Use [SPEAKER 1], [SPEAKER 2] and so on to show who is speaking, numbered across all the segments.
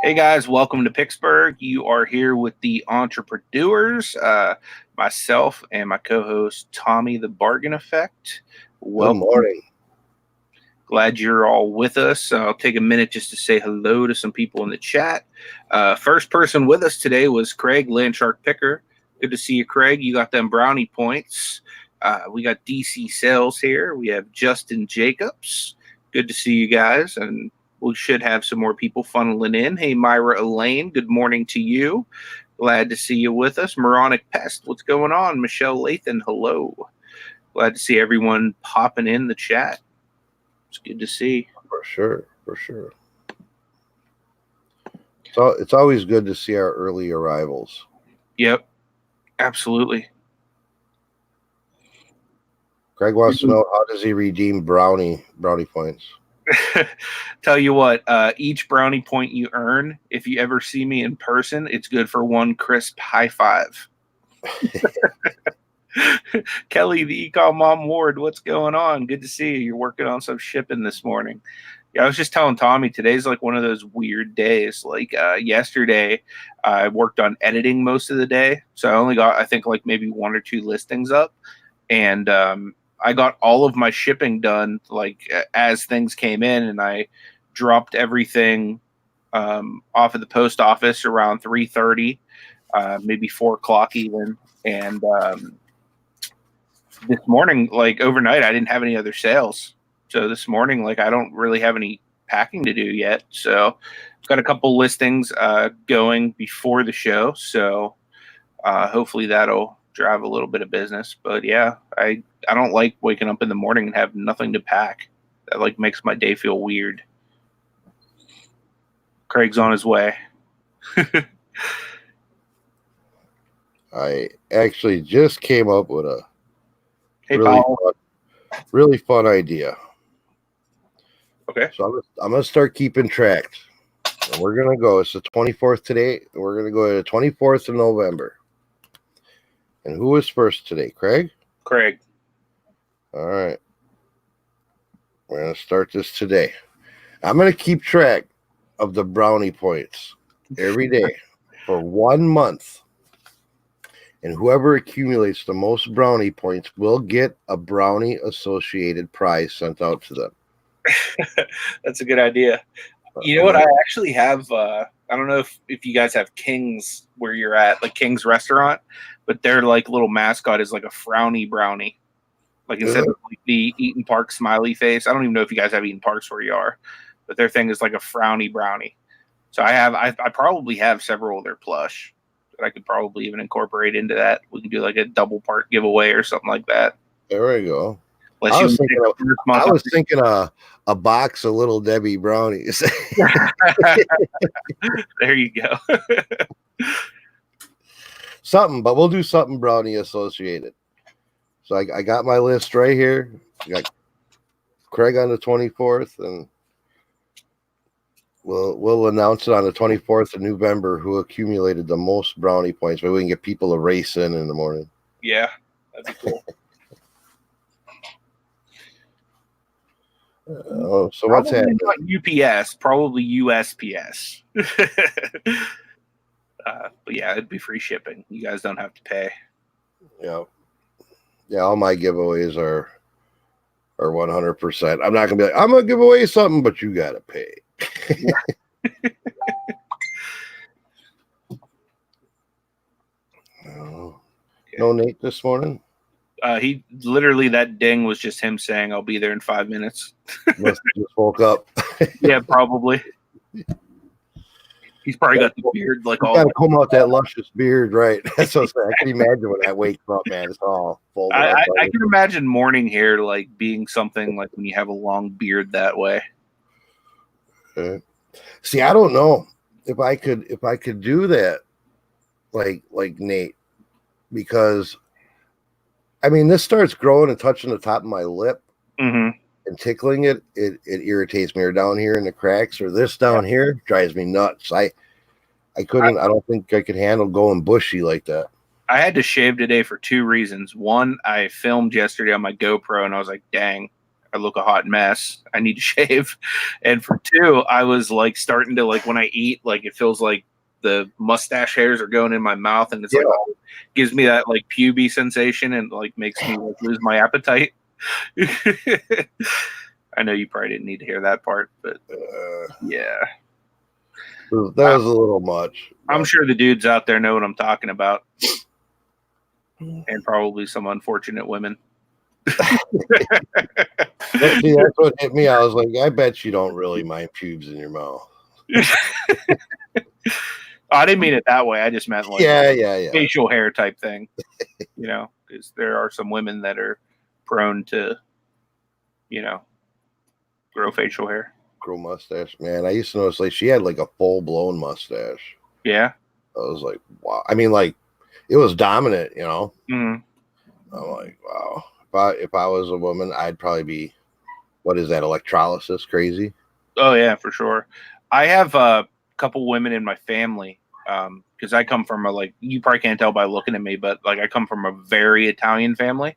[SPEAKER 1] Hey guys, welcome to Picksburgh. You are here with the Entrepre-Doers, myself and my co-host Tommy the Bargain Effect. Welcome.
[SPEAKER 2] Good morning.
[SPEAKER 1] Glad you're all with us. I'll take a minute just to say hello to some people in the chat. First person with us today was Craig, Landshark Picker. Good to see you, Craig. You got them brownie points. We got DC Sales here. We have Justin Jacobs. Good to see you guys. And we should have some more people funneling in. Hey, Myra Elaine, good morning to you. Glad to see you with us. Moronic Pest, what's going on? Michelle Lathan, hello. Glad to see everyone popping in the chat. It's good to see.
[SPEAKER 2] For sure. So it's always good to see our early arrivals.
[SPEAKER 1] Yep, absolutely.
[SPEAKER 2] Craig wants to know, how does he redeem brownie points?
[SPEAKER 1] Tell you what, each brownie point you earn, if you ever see me in person, it's good for one crisp high five. Kelly, the Ecom Mom Ward, what's going on? Good to see you. You're working on some shipping this morning. Yeah, I was just telling Tommy, today's like one of those weird days. Like yesterday, I worked on editing most of the day. So I only got, I think, like maybe one or two listings up. And I got all of my shipping done like as things came in, and I dropped everything off of the post office around 3:30, maybe 4 o'clock even. And this morning, like overnight, I didn't have any other sales. So this morning, like I don't really have any packing to do yet. So I've got a couple listings going before the show. So hopefully that'll drive a little bit of business. But yeah, I don't like waking up in the morning and have nothing to pack. That like makes my day feel weird. Craig's on his way.
[SPEAKER 2] I actually just came up with a
[SPEAKER 1] Hey,
[SPEAKER 2] really fun idea.
[SPEAKER 1] Okay.
[SPEAKER 2] So I'm gonna start keeping track. And we're gonna go. It's the 24th today. And we're gonna go to the 24th of November. And who was first today? Craig?
[SPEAKER 1] Craig.
[SPEAKER 2] All right. We're going to start this today. I'm going to keep track of the brownie points every day for 1 month. And whoever accumulates the most brownie points will get a brownie associated prize sent out to them.
[SPEAKER 1] That's a good idea. You know what? I actually have, I don't know if you guys have King's where you're at, like King's restaurant, but their like little mascot is like a frowny brownie. Like instead of like the Eaton Park smiley face. I don't even know if you guys have Eaton Parks where you are, but their thing is like a frowny brownie. So I probably have several of their plush that I could probably even incorporate into that. We can do like a double part giveaway or something like that.
[SPEAKER 2] There we go. I was thinking a box of Little Debbie brownies.
[SPEAKER 1] There you go.
[SPEAKER 2] Something, but we'll do something brownie associated. So I got my list right here. I got Craig on the 24th, and we'll announce it on the 24th of November who accumulated the most brownie points. Maybe we can get people to race in the morning.
[SPEAKER 1] Yeah, that'd be cool.
[SPEAKER 2] So what's happening?
[SPEAKER 1] Not UPS, probably USPS. But yeah, it'd be free shipping. You guys don't have to pay.
[SPEAKER 2] Yeah, all my giveaways are 100%. I'm not gonna be like, I'm gonna give away something, but you gotta pay. No Nate this morning.
[SPEAKER 1] He literally, that ding was just him saying, "I'll be there in 5 minutes."
[SPEAKER 2] Must have just woke up.
[SPEAKER 1] Yeah, probably. He's probably got the beard like all.
[SPEAKER 2] Got to comb out that luscious beard, right? That's what I can imagine when I wake up, man. It's all folded up.
[SPEAKER 1] I can imagine morning hair like being something like when you have a long beard that way.
[SPEAKER 2] See, I don't know if I could do that, like Nate, because I mean, this starts growing and touching the top of my lip and tickling it. It irritates me. Or down here in the cracks, or this down here drives me nuts. I couldn't. I don't think I could handle going bushy like that.
[SPEAKER 1] I had to shave today for 2 reasons. One, I filmed yesterday on my GoPro, and I was like, "Dang, I look a hot mess. I need to shave. And for 2, I was like starting to like when I eat, like it feels like the mustache hairs are going in my mouth, and it's like gives me that like puby sensation and like makes me like lose my appetite. I know you probably didn't need to hear that part, but yeah,
[SPEAKER 2] that was a little much.
[SPEAKER 1] I'm sure the dudes out there know what I'm talking about, and probably some unfortunate women.
[SPEAKER 2] See, that's what hit me. I was like, I bet you don't really mind pubes in your mouth.
[SPEAKER 1] I didn't mean it that way. I just meant like
[SPEAKER 2] yeah.
[SPEAKER 1] facial hair type thing, you know, because there are some women that are prone to, you know, grow facial hair.
[SPEAKER 2] Grow mustache, man. I used to notice like she had like a full blown mustache.
[SPEAKER 1] Yeah.
[SPEAKER 2] I was like, wow. I mean, like it was dominant, you know.
[SPEAKER 1] Mm-hmm.
[SPEAKER 2] I'm like, wow. If I was a woman, I'd probably be, what is that, electrolysis crazy?
[SPEAKER 1] Oh yeah, for sure. I have a couple women in my family because I come from a, like, you probably can't tell by looking at me, but like I come from a very Italian family.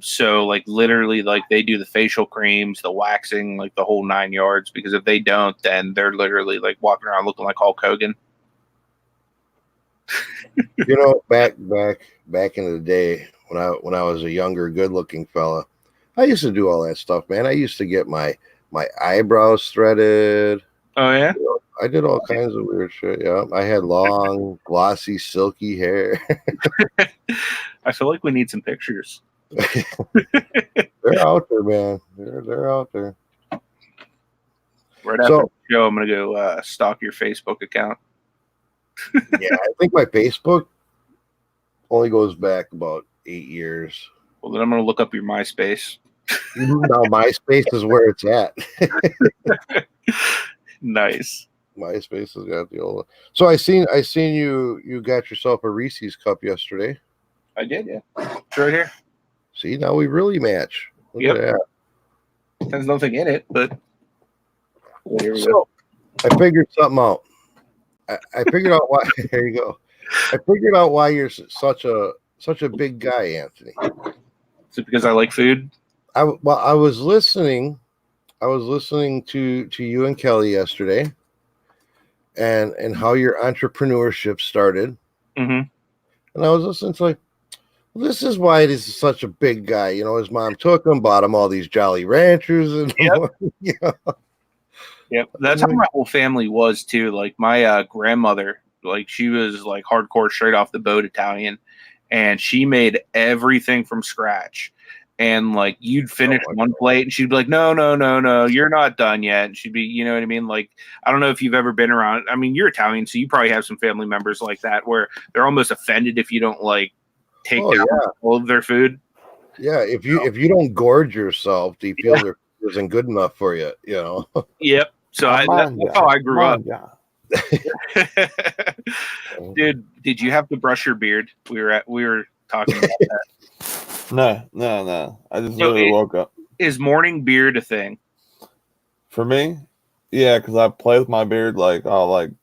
[SPEAKER 1] So like literally like they do the facial creams, the waxing, like the whole 9 yards, because if they don't, then they're literally like walking around looking like Hulk Hogan.
[SPEAKER 2] You know, back in the day when I was a younger, good looking fella, I used to do all that stuff, man. I used to get my eyebrows threaded.
[SPEAKER 1] Oh yeah.
[SPEAKER 2] You know, I did all kinds of weird shit. Yeah, I had long, glossy, silky hair.
[SPEAKER 1] I feel like we need some pictures.
[SPEAKER 2] They're out there, man. They're out there.
[SPEAKER 1] Right after the show, I'm gonna go stalk your Facebook account.
[SPEAKER 2] Yeah, I think my Facebook only goes back about 8 years.
[SPEAKER 1] Well, then I'm gonna look up your MySpace.
[SPEAKER 2] Now MySpace is where it's at.
[SPEAKER 1] Nice.
[SPEAKER 2] MySpace has got the old one. So I seen you got yourself a Reese's cup yesterday.
[SPEAKER 1] I did, yeah. It's right here.
[SPEAKER 2] See, now we really match. Look at that.
[SPEAKER 1] There's nothing in it, but here we
[SPEAKER 2] go. I figured something out. I figured out why. There you go. I figured out why you're such a big guy, Anthony.
[SPEAKER 1] Is it because I like food?
[SPEAKER 2] I was listening to you and Kelly yesterday, and how your entrepreneurship started.
[SPEAKER 1] Mm-hmm.
[SPEAKER 2] And I was listening to like, well, this is why this is such a big guy. You know, his mom took him, bought him all these Jolly Ranchers, and you know.
[SPEAKER 1] Yep, that's how my whole family was too. Like my grandmother, like she was like hardcore straight off the boat Italian, and she made everything from scratch. And like you'd finish one plate, and she'd be like, "No, you're not done yet." And she'd be, you know what I mean? Like I don't know if you've ever been around. I mean, you're Italian, so you probably have some family members like that where they're almost offended if you don't like take down all of their food.
[SPEAKER 2] Yeah, if you don't gorge yourself, do you feel there isn't good enough for you? You know.
[SPEAKER 1] Yep. So that's how I grew up. Dude, did you have to brush your beard? We were talking about that.
[SPEAKER 3] No. I just literally woke up.
[SPEAKER 1] Is morning beard a thing?
[SPEAKER 3] For me, yeah, because I play with my beard like I'm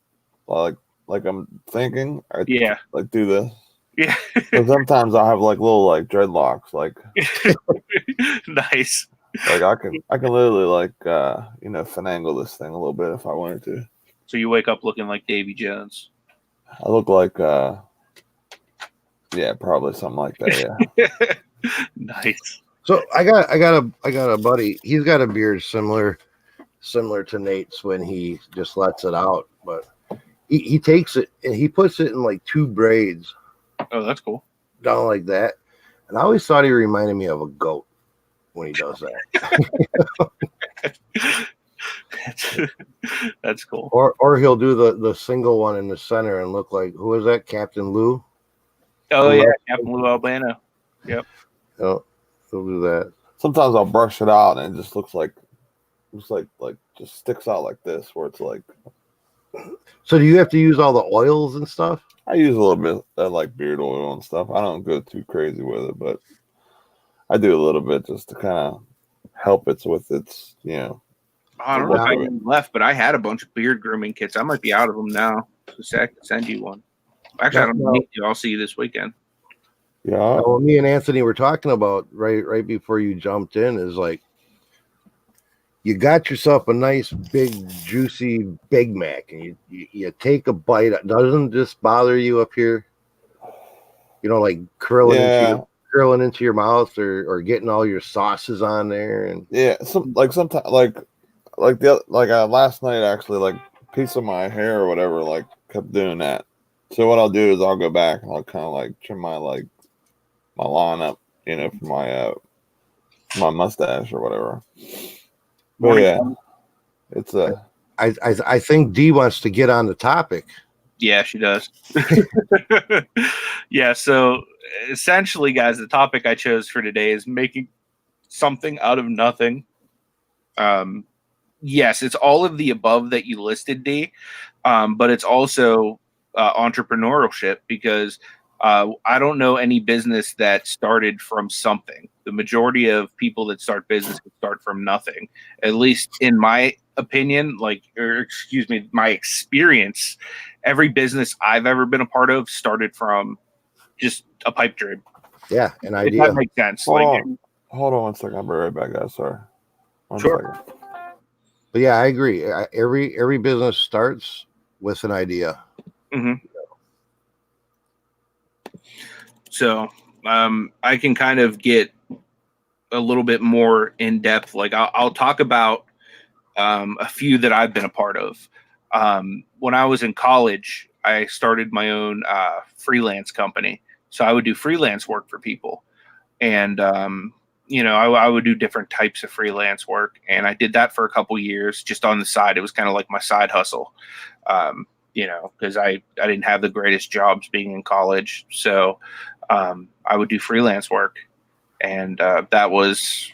[SPEAKER 3] thinking. Like do this.
[SPEAKER 1] Yeah.
[SPEAKER 3] So sometimes I have like little like dreadlocks, like
[SPEAKER 1] nice.
[SPEAKER 3] Like I can literally like finagle this thing a little bit if I wanted to.
[SPEAKER 1] So you wake up looking like Davy Jones.
[SPEAKER 3] I look like probably something like that, yeah.
[SPEAKER 1] Nice.
[SPEAKER 2] So I got a buddy. He's got a beard similar to Nate's when he just lets it out, but he takes it and he puts it in like 2 braids.
[SPEAKER 1] Oh, that's cool.
[SPEAKER 2] Down like that. And I always thought he reminded me of a goat when he does that.
[SPEAKER 1] That's cool.
[SPEAKER 2] Or he'll do the single one in the center and look like, who is that? Captain Lou?
[SPEAKER 1] Oh yeah, Captain Lou Albano. Yep.
[SPEAKER 2] Oh, he'll do that.
[SPEAKER 3] Sometimes I'll brush it out and it just looks like just sticks out like this, where it's like.
[SPEAKER 2] So do you have to use all the oils and stuff?
[SPEAKER 3] I use a little bit of like beard oil and stuff. I don't go too crazy with it, but I do a little bit just to kind of help it with its,
[SPEAKER 1] I don't know if I even left, but I had a bunch of beard grooming kits. I might be out of them now. So I can send you one. Actually, I don't need you. I'll see you this weekend.
[SPEAKER 3] Yeah.
[SPEAKER 2] Well, me and Anthony were talking about right before you jumped in is like you got yourself a nice big juicy Big Mac, and you take a bite. Doesn't this bother you up here? You know, like curling into your mouth, or getting all your sauces on there, and
[SPEAKER 3] sometimes last night actually, like piece of my hair or whatever like kept doing that. So what I'll do is I'll go back and I'll kind of like trim my line up, for my mustache or whatever. But yeah, it's
[SPEAKER 2] I think Dee wants to get on the topic.
[SPEAKER 1] Yeah, she does. Yeah, so essentially, guys, the topic I chose for today is making something out of nothing. Yes, it's all of the above that you listed, Dee, but it's also entrepreneurship, because I don't know any business that started from something. The majority of people that start business start from nothing, at least in my opinion, my experience. Every business I've ever been a part of started from just a pipe dream.
[SPEAKER 2] Yeah, an idea.
[SPEAKER 1] If that makes sense.
[SPEAKER 3] Hold on 1 second. I'll be right back, guys. Sorry.
[SPEAKER 1] Sure.
[SPEAKER 3] Second.
[SPEAKER 2] But yeah, I agree. Every business starts with an idea.
[SPEAKER 1] Mm-hmm. So I can kind of get a little bit more in depth. Like I'll talk about a few that I've been a part of. When I was in college, I started my own freelance company. So I would do freelance work for people. And, I would do different types of freelance work. And I did that for a couple years just on the side. It was kind of like my side hustle, because I didn't have the greatest jobs being in college. So I would do freelance work. And that was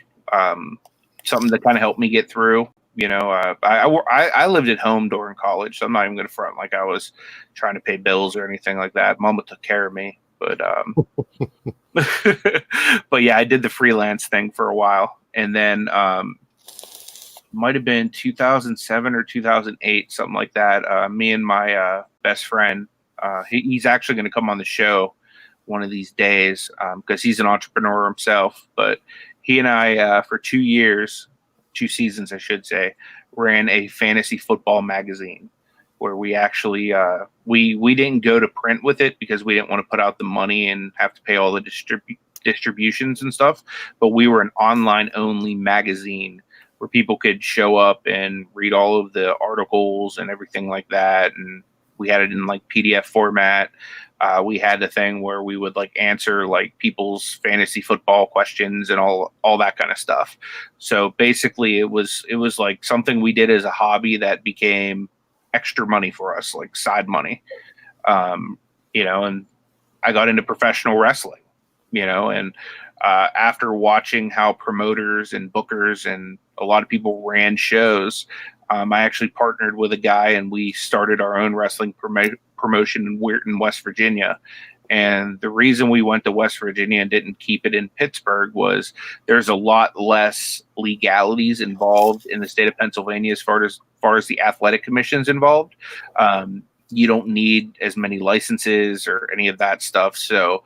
[SPEAKER 1] something that kind of helped me get through. I lived at home during college, so I'm not even going to front like I was trying to pay bills or anything like that. Mama took care of me, but but yeah, I did the freelance thing for a while, and then might have been 2007 or 2008, something like that. Me and my best friend, he's actually going to come on the show one of these days because he's an entrepreneur himself. But he and I, for 2 seasons, I should say, ran a fantasy football magazine where we actually we didn't go to print with it because we didn't want to put out the money and have to pay all the distributions and stuff. But we were an online only magazine where people could show up and read all of the articles and everything like that. And we had it in like PDF format. We had the thing where we would like answer like people's fantasy football questions and all that kind of stuff. So basically it was like something we did as a hobby that became extra money for us, like side money. And I got into professional wrestling, and after watching how promoters and bookers and a lot of people ran shows, I actually partnered with a guy and we started our own wrestling promotion in Weirton, West Virginia. And the reason we went to West Virginia and didn't keep it in Pittsburgh was there's a lot less legalities involved in the state of Pennsylvania as far as the athletic commissions involved. You don't need as many licenses or any of that stuff. So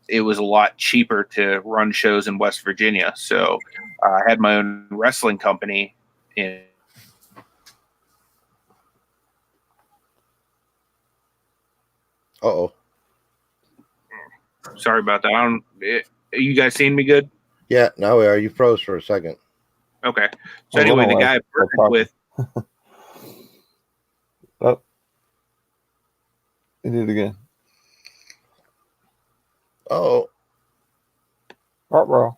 [SPEAKER 1] it was a lot cheaper to run shows in West Virginia. So I had my own wrestling company in.
[SPEAKER 2] Uh-oh.
[SPEAKER 1] Sorry about that. You guys seen me good?
[SPEAKER 2] Yeah, now we are. You froze for a second.
[SPEAKER 1] Okay. So anyway, the guy I partnered with.
[SPEAKER 3] Oh. You did it again.
[SPEAKER 2] Oh.
[SPEAKER 3] Bro.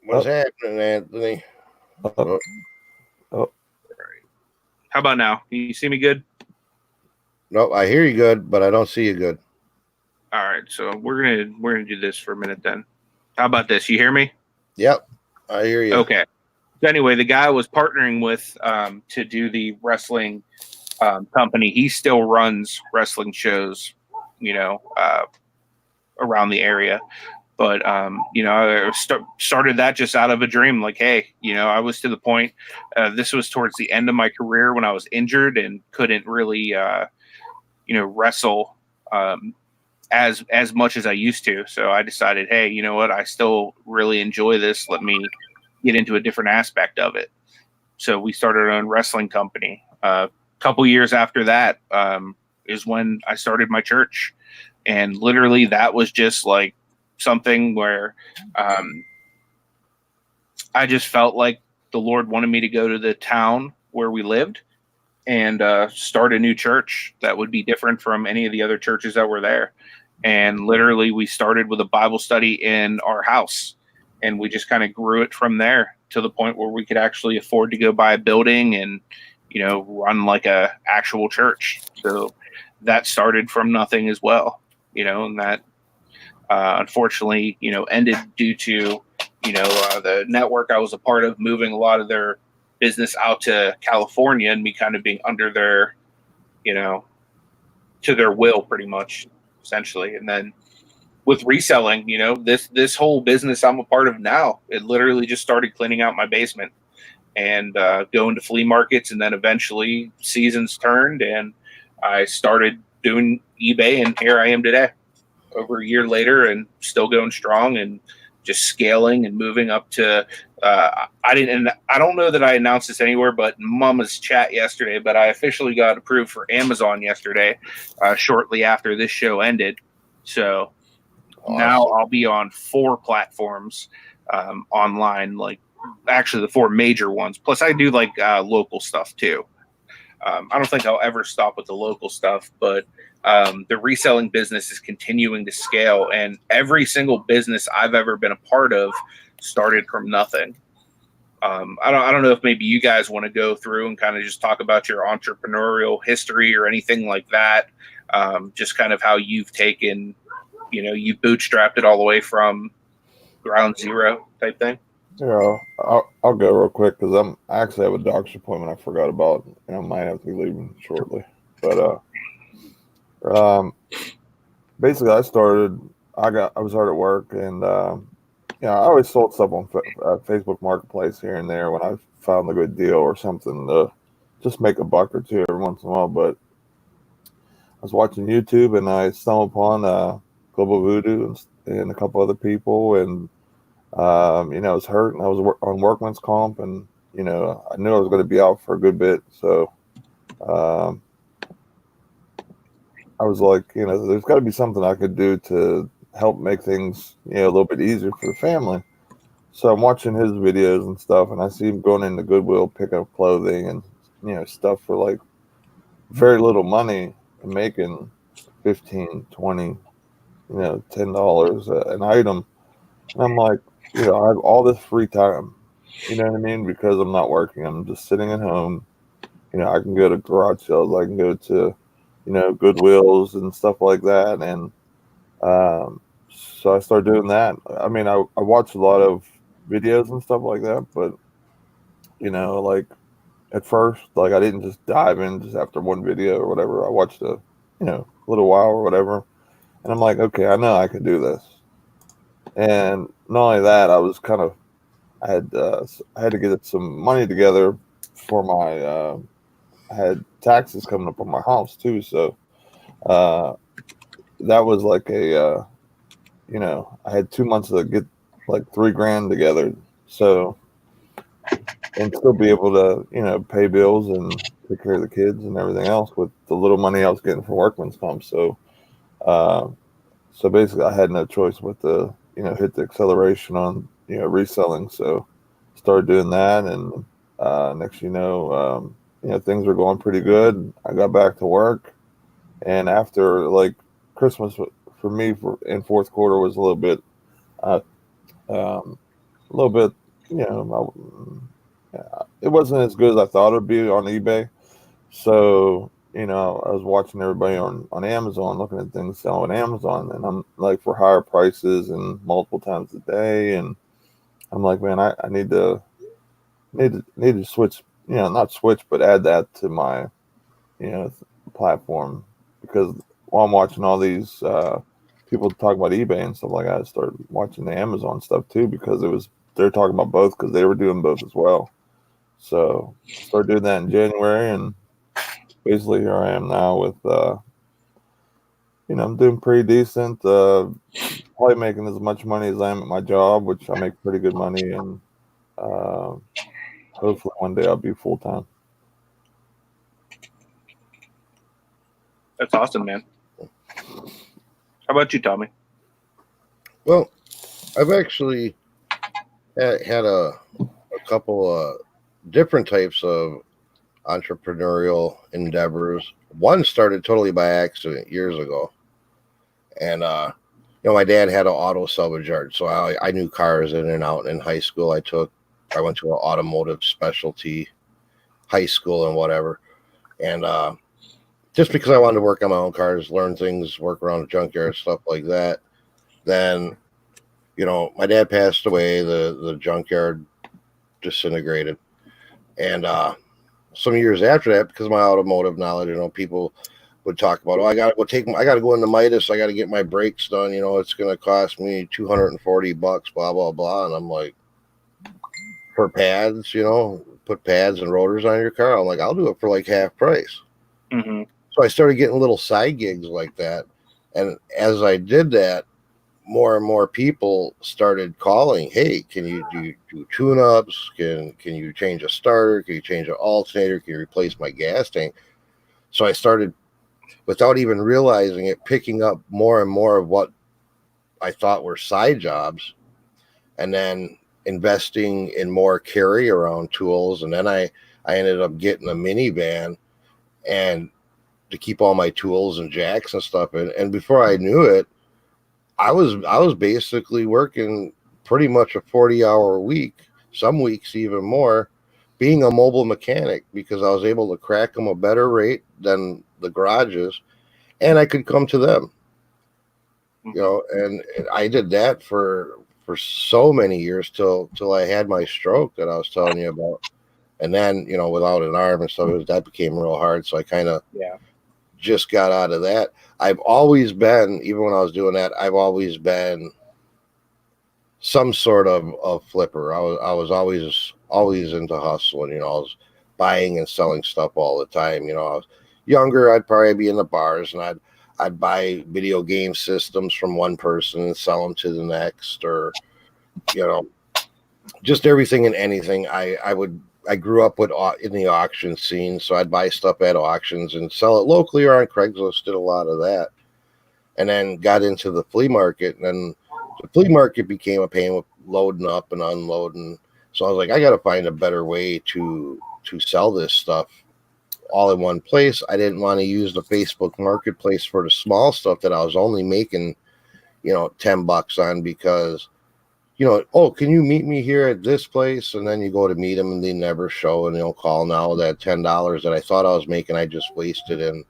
[SPEAKER 2] What's happening, Anthony?
[SPEAKER 3] Oh.
[SPEAKER 1] How about now? Can you see me good?
[SPEAKER 2] Nope, I hear you good, but I don't see you good.
[SPEAKER 1] All right, so we're gonna do this for a minute then. How about this? You hear me?
[SPEAKER 2] Yep, I hear you.
[SPEAKER 1] Okay. So anyway, the guy I was partnering with to do the wrestling company, he still runs wrestling shows, around the area. But I started that just out of a dream. Like, hey, I was to the point. This was towards the end of my career when I was injured and couldn't really, wrestle as much as I used to. So I decided, hey, you know what? I still really enjoy this. Let me get into a different aspect of it. So we started our own wrestling company. A couple years after that is when I started my church. And literally that was just like something where I just felt like the Lord wanted me to go to the town where we lived and start a new church that would be different from any of the other churches that were there. And literally we started with a Bible study in our house, and we just kind of grew it from there to the point where we could actually afford to go buy a building and, you know, run like a actual church. So that started from nothing as well, you know, and that unfortunately, you know, ended due to, you know, the network I was a part of moving a lot of their business out to California and me kind of being under their, you know, to their will pretty much, essentially. And then with reselling, you know, this whole business I'm a part of now, it literally just started cleaning out my basement and going to flea markets, and then eventually seasons turned and I started doing eBay, and here I am today, over a year later, and still going strong and just scaling and moving up to. I don't know that I announced this anywhere, but Mama's chat yesterday. But I officially got approved for Amazon yesterday, shortly after this show ended. So now I'll be on 4 platforms online, like actually the 4 major ones. Plus, I do like local stuff too. I don't think I'll ever stop with the local stuff, but the reselling business is continuing to scale, and every single business I've ever been a part of started from nothing. I don't know if maybe you guys want to go through and kind of just talk about your entrepreneurial history or anything like that. Just kind of how you've taken, you know, you bootstrapped it all the way from ground zero type thing.
[SPEAKER 3] Yeah, I'll go real quick because I actually have a doctor's appointment I forgot about, and I might have to be leaving shortly. But basically, I was hard at work, and I always sold stuff on Facebook Marketplace here and there when I found a good deal or something to just make a buck or two every once in a while. But I was watching YouTube, and I stumbled upon Global Voodoo and a couple other people, and I was hurt, and I was on workman's comp, and I knew I was going to be out for a good bit. So I was like, there's got to be something I could do to help make things, a little bit easier for the family. So I'm watching his videos and stuff, and I see him going into Goodwill, picking up clothing and, stuff for like very little money and making $15, $20, $10 an item. And I'm like, I have all this free time, you know what I mean? Because I'm not working. I'm just sitting at home. I can go to garage sales. I can go to, Goodwills and stuff like that. And so I started doing that. I mean, I watched a lot of videos and stuff like that. But, like at first, like I didn't just dive in just after one video or whatever. I watched a little while or whatever. And I'm like, okay, I know I can do this. And not only that, I had to get some money together for my, I had taxes coming up on my house too. So, that was like I had 2 months to get like $3,000 together. So, and still be able to, pay bills and take care of the kids and everything else with the little money I was getting from workman's comp. So, so basically I had no choice but to, hit the acceleration on, reselling. So started doing that. And, next, things were going pretty good. I got back to work, and after like Christmas for me in fourth quarter was a little bit, it wasn't as good as I thought it would be on eBay. So, I was watching everybody on Amazon, looking at things selling on Amazon, and I'm like for higher prices and multiple times a day. And I'm like, man, I need to switch, not switch, but add that to my, platform, because while I'm watching all these people talk about eBay and stuff like that, I started watching the Amazon stuff too, because they're talking about both because they were doing both as well. So started doing that in January, and basically here I am now with, I'm doing pretty decent, probably making as much money as I am at my job, which I make pretty good money. And Hopefully one day I'll be full time.
[SPEAKER 1] That's awesome, man. How about you, Tommy?
[SPEAKER 2] Well, I've actually had a couple of different types of entrepreneurial endeavors. One started totally by accident years ago. And, my dad had an auto salvage yard. So I knew cars in and out. In high school, I went to an automotive specialty high school and whatever. And just because I wanted to work on my own cars, learn things, work around the junkyard, stuff like that. Then, my dad passed away. The junkyard disintegrated. And some years after that, because of my automotive knowledge, people would talk about, I got to go into Midas. I got to get my brakes done. It's going to cost me $240, blah, blah, blah. And I'm like, for pads, put pads and rotors on your car. I'm like, I'll do it for like half price.
[SPEAKER 1] Mm-hmm.
[SPEAKER 2] So I started getting little side gigs like that. And as I did that, more and more people started calling, hey, can you do tune-ups? Can you change a starter? Can you change an alternator? Can you replace my gas tank? So I started, without even realizing it, picking up more and more of what I thought were side jobs, and then investing in more carry-around tools. And then I ended up getting a minivan and to keep all my tools and jacks and stuff in. And before I knew it, I was basically working pretty much a 40-hour week, some weeks even more, being a mobile mechanic, because I was able to crack them a better rate than the garages, and I could come to them. And I did that for so many years till I had my stroke that I was telling you about. And then, without an arm and stuff, that became real hard. So I kind of just got out of that. I've always been, even when I was doing that, I've always been some sort of flipper. I was always into hustling. I was buying and selling stuff all the time. I was younger, I'd probably be in the bars, and I'd buy video game systems from one person and sell them to the next, or just everything and anything. I grew up in the auction scene, so I'd buy stuff at auctions and sell it locally or on Craigslist. Did a lot of that, and then got into the flea market. And then the flea market became a pain with loading up and unloading. So I was like, I got to find a better way to sell this stuff all in one place. I didn't want to use the Facebook Marketplace for the small stuff that I was only making, $10 on, because can you meet me here at this place? And then you go to meet them and they never show, and they'll call now that $10 that I thought I was making, I just wasted in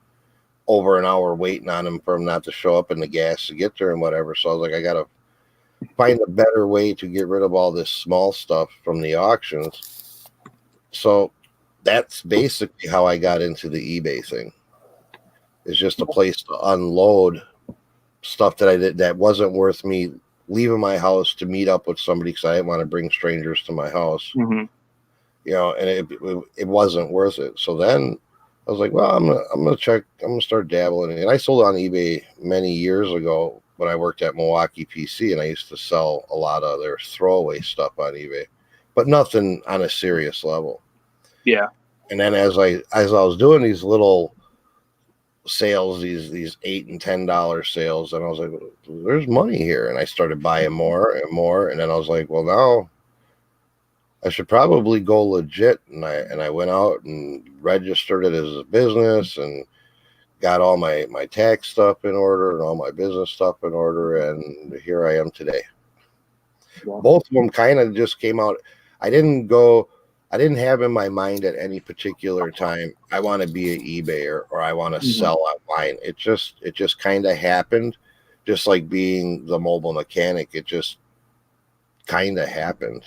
[SPEAKER 2] over an hour waiting on them for them not to show up and the gas to get there and whatever. So I was like, I got to find a better way to get rid of all this small stuff from the auctions. So that's basically how I got into the eBay thing. It's just a place to unload stuff that I did that wasn't worth me leaving my house to meet up with somebody, because I didn't want to bring strangers to my house.
[SPEAKER 1] Mm-hmm.
[SPEAKER 2] And it wasn't worth it. So then I was like, well, I'm gonna start dabbling. And I sold on eBay many years ago when I worked at Milwaukee PC, and I used to sell a lot of their throwaway stuff on eBay, but nothing on a serious level.
[SPEAKER 1] Yeah.
[SPEAKER 2] And then as I was doing these little sales, these $8 and $10 sales, and I was like, there's money here. And I started buying more and more, and then I was like, well, now I should probably go legit. And I went out and registered it as a business and got all my tax stuff in order and all my business stuff in order, and here I am today. Yeah. Both of them kind of just came out. I didn't have in my mind at any particular time, I want to be an eBayer or I want to sell online. It just kind of happened, just like being the mobile mechanic. It just kind of happened.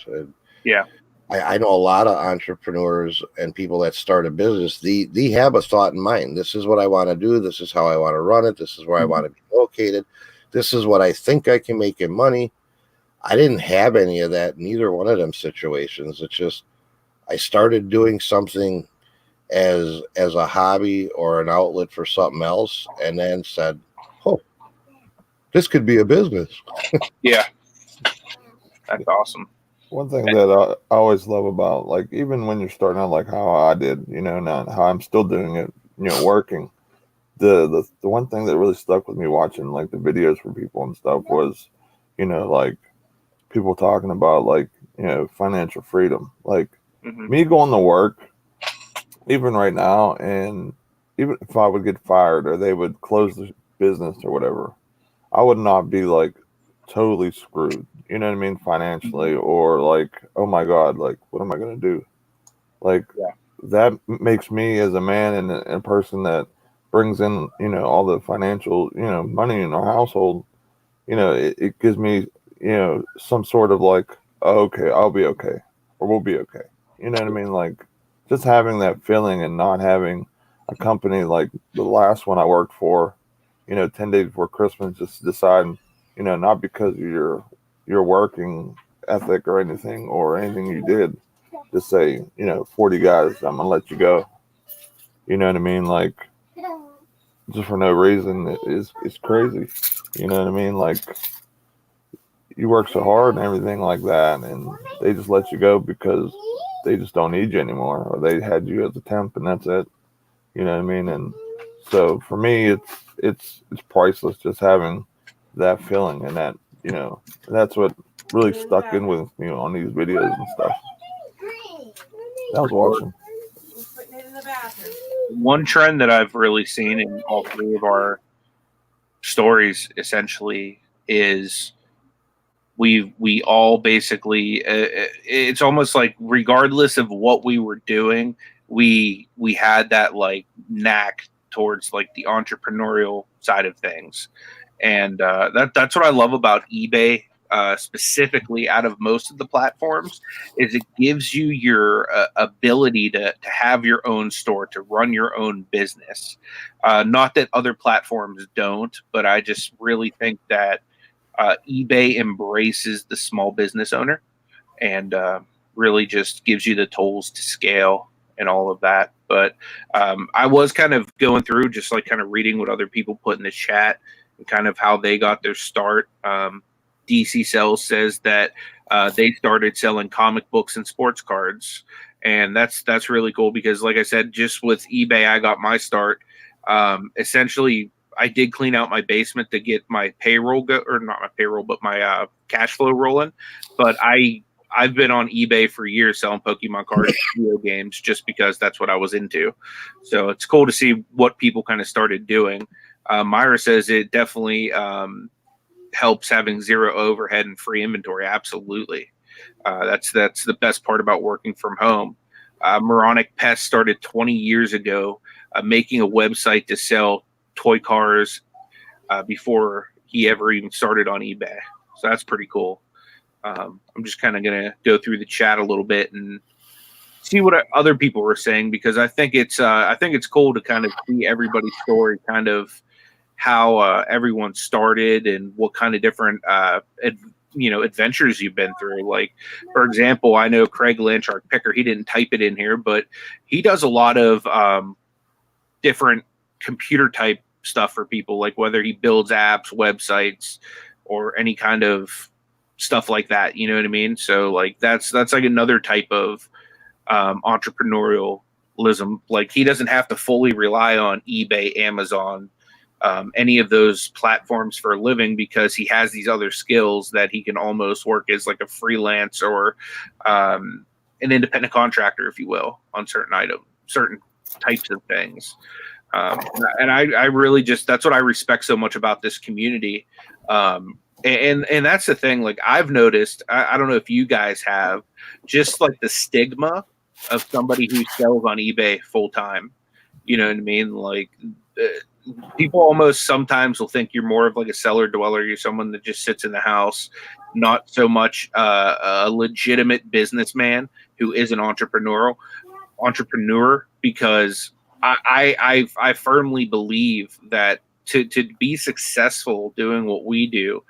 [SPEAKER 1] Yeah.
[SPEAKER 2] I know a lot of entrepreneurs and people that start a business, they have a thought in mind. This is what I want to do. This is how I want to run it. This is where I want to be located. This is what I think I can make in money. I didn't have any of that in either one of them situations. It's just, I started doing something as a hobby or an outlet for something else, and then said, oh, this could be a business.
[SPEAKER 1] Yeah. That's awesome.
[SPEAKER 3] One thing that I always love about, like, even when you're starting out, like how I did, you know, not how I'm still doing it, you know, working. The one thing that really stuck with me watching like the videos for people and stuff was, you know, like people talking about like, you know, financial freedom. Like me going to work, even right now, and even if I would get fired or they would close the business or whatever, I would not be like totally screwed. You know what I mean? Financially, or like, oh my God, like, what am I going to do? Like,
[SPEAKER 1] Yeah.
[SPEAKER 3] that makes me as a man and a person that brings in, you know, all the financial, you know, money in our household, you know, it gives me, you know, some sort of like, oh, okay, I'll be okay, or we'll be okay. You know what I mean? Like, just having that feeling and not having a company like the last one I worked for, you know, 10 days before Christmas, just deciding, you know, not because of your working ethic or anything you did, just say, you know, 40 guys, I'm gonna let you go. You know what I mean? Like, just for no reason, it's crazy. You know what I mean? Like, you work so hard and everything like that, and they just let you go because they just don't need you anymore, or they had you as a temp and that's it. You know what I mean? And so for me, it's priceless just having that feeling, and that, you know, that's what really stuck in with me on these videos and stuff. That was awesome.
[SPEAKER 1] One trend that I've really seen in all three of our stories essentially is we all basically it's almost like regardless of what we were doing, we had that like knack towards like the entrepreneurial side of things, and that's what I love about eBay, specifically out of most of the platforms, is it gives you your ability to have your own store, to run your own business. Not that other platforms don't, but I just really think that eBay embraces the small business owner, and really just gives you the tools to scale and all of that. But I was kind of going through just like kind of reading what other people put in the chat and kind of how they got their start. DC Sells says that they started selling comic books and sports cards, and that's really cool because, like I said, just with eBay, I got my start. Essentially, I did clean out my basement to get my payroll or not my payroll, but my cash flow rolling. But I've been on eBay for years selling Pokemon cards, video games, just because that's what I was into. So it's cool to see what people kind of started doing. Myra says it definitely helps having zero overhead and free inventory. Absolutely. That's the best part about working from home. Moronic Pest started 20 years ago making a website to sell toy cars before he ever even started on eBay. So that's pretty cool. I'm just kind of going to go through the chat a little bit and see what other people were saying, because I think it's cool to kind of see everybody's story, kind of how everyone started and what kind of different adventures you've been through. Like, for example, I know Craig Landshark Picker, he didn't type it in here, but he does a lot of different computer type stuff for people, like whether he builds apps, websites, or any kind of stuff like that. You know what I mean? So like that's like another type of entrepreneurialism. Like, he doesn't have to fully rely on eBay, Amazon, any of those platforms for a living, because he has these other skills that he can almost work as like a freelance or an independent contractor, if you will, on certain types of things. And I really just, that's what I respect so much about this community. And that's the thing, like I've noticed, I don't know if you guys have, just like the stigma of somebody who sells on eBay full time. You know what I mean? Like, people almost sometimes will think you're more of like a cellar dweller. You're someone that just sits in the house, not so much a legitimate businessman who is an entrepreneur, because I firmly believe that to be successful doing what we do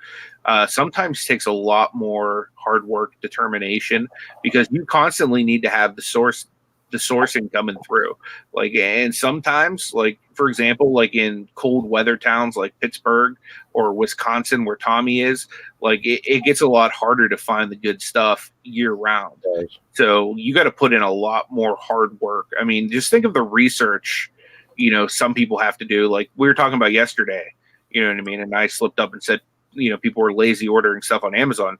[SPEAKER 1] sometimes takes a lot more hard work, determination, because you constantly need to have the source the sourcing coming through. Like, and sometimes, like, for example, like in cold weather towns like Pittsburgh or Wisconsin, where Tommy is, like it gets a lot harder to find the good stuff year round. So you got to put in a lot more hard work. I mean, just think of the research, you know, some people have to do. Like we were talking about yesterday, you know what I mean? And I slipped up and said, you know, people were lazy ordering stuff on Amazon.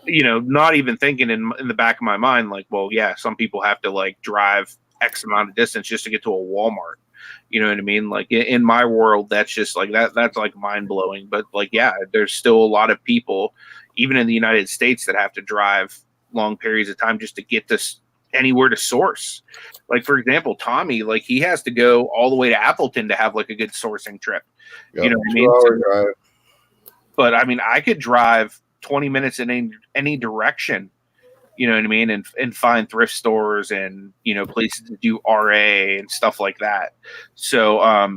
[SPEAKER 1] You know, not even thinking in the back of my mind, like, well, yeah, some people have to like drive X amount of distance just to get to a Walmart. You know what I mean? Like in my world, that's just like that's like mind blowing. But like, yeah, there's still a lot of people, even in the United States, that have to drive long periods of time just to get this anywhere to source. Like, for example, Tommy, like he has to go all the way to Appleton to have like a good sourcing trip.
[SPEAKER 2] Yep,
[SPEAKER 1] you know what I mean? So, but I mean, I could drive 20 minutes in any direction, you know what I mean, and find thrift stores and, you know, places to do RA and stuff like that. So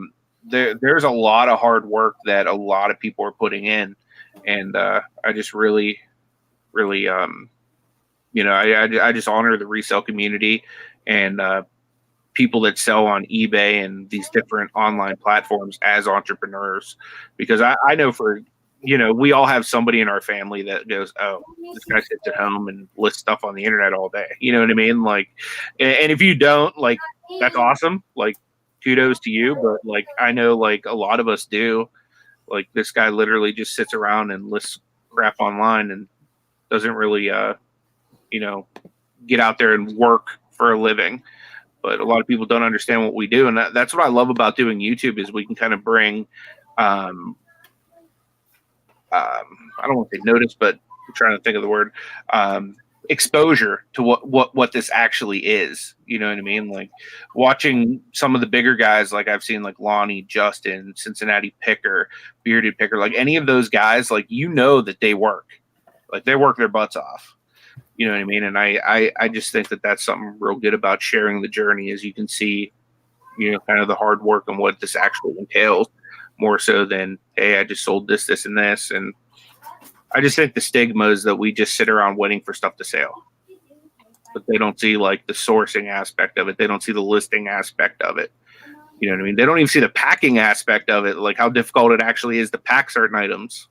[SPEAKER 1] there's a lot of hard work that a lot of people are putting in, and I just really you know, I just honor the resale community and people that sell on eBay and these different online platforms as entrepreneurs, because I know for, you know, we all have somebody in our family that goes, oh, this guy sits at home and lists stuff on the internet all day. You know what I mean? Like, and if you don't, like, that's awesome. Like, kudos to you. But like, I know like a lot of us do. Like, this guy literally just sits around and lists crap online and doesn't really, you know, get out there and work for a living. But a lot of people don't understand what we do. And that's what I love about doing YouTube, is we can kind of bring, I don't want to say notice, but I'm trying to think of the word, exposure to what this actually is. You know what I mean? Like watching some of the bigger guys, like I've seen like Lonnie, Justin, Cincinnati Picker, Bearded Picker, like any of those guys, like, you know that they work, like they work their butts off. You know what I mean? And I just think that that's something real good about sharing the journey, is you can see, you know, kind of the hard work and what this actually entails, more so than, hey, I just sold this, and this. And I just think the stigma is that we just sit around waiting for stuff to sell, but they don't see like the sourcing aspect of it. They don't see the listing aspect of it. You know what I mean? They don't even see the packing aspect of it, like how difficult it actually is to pack certain items,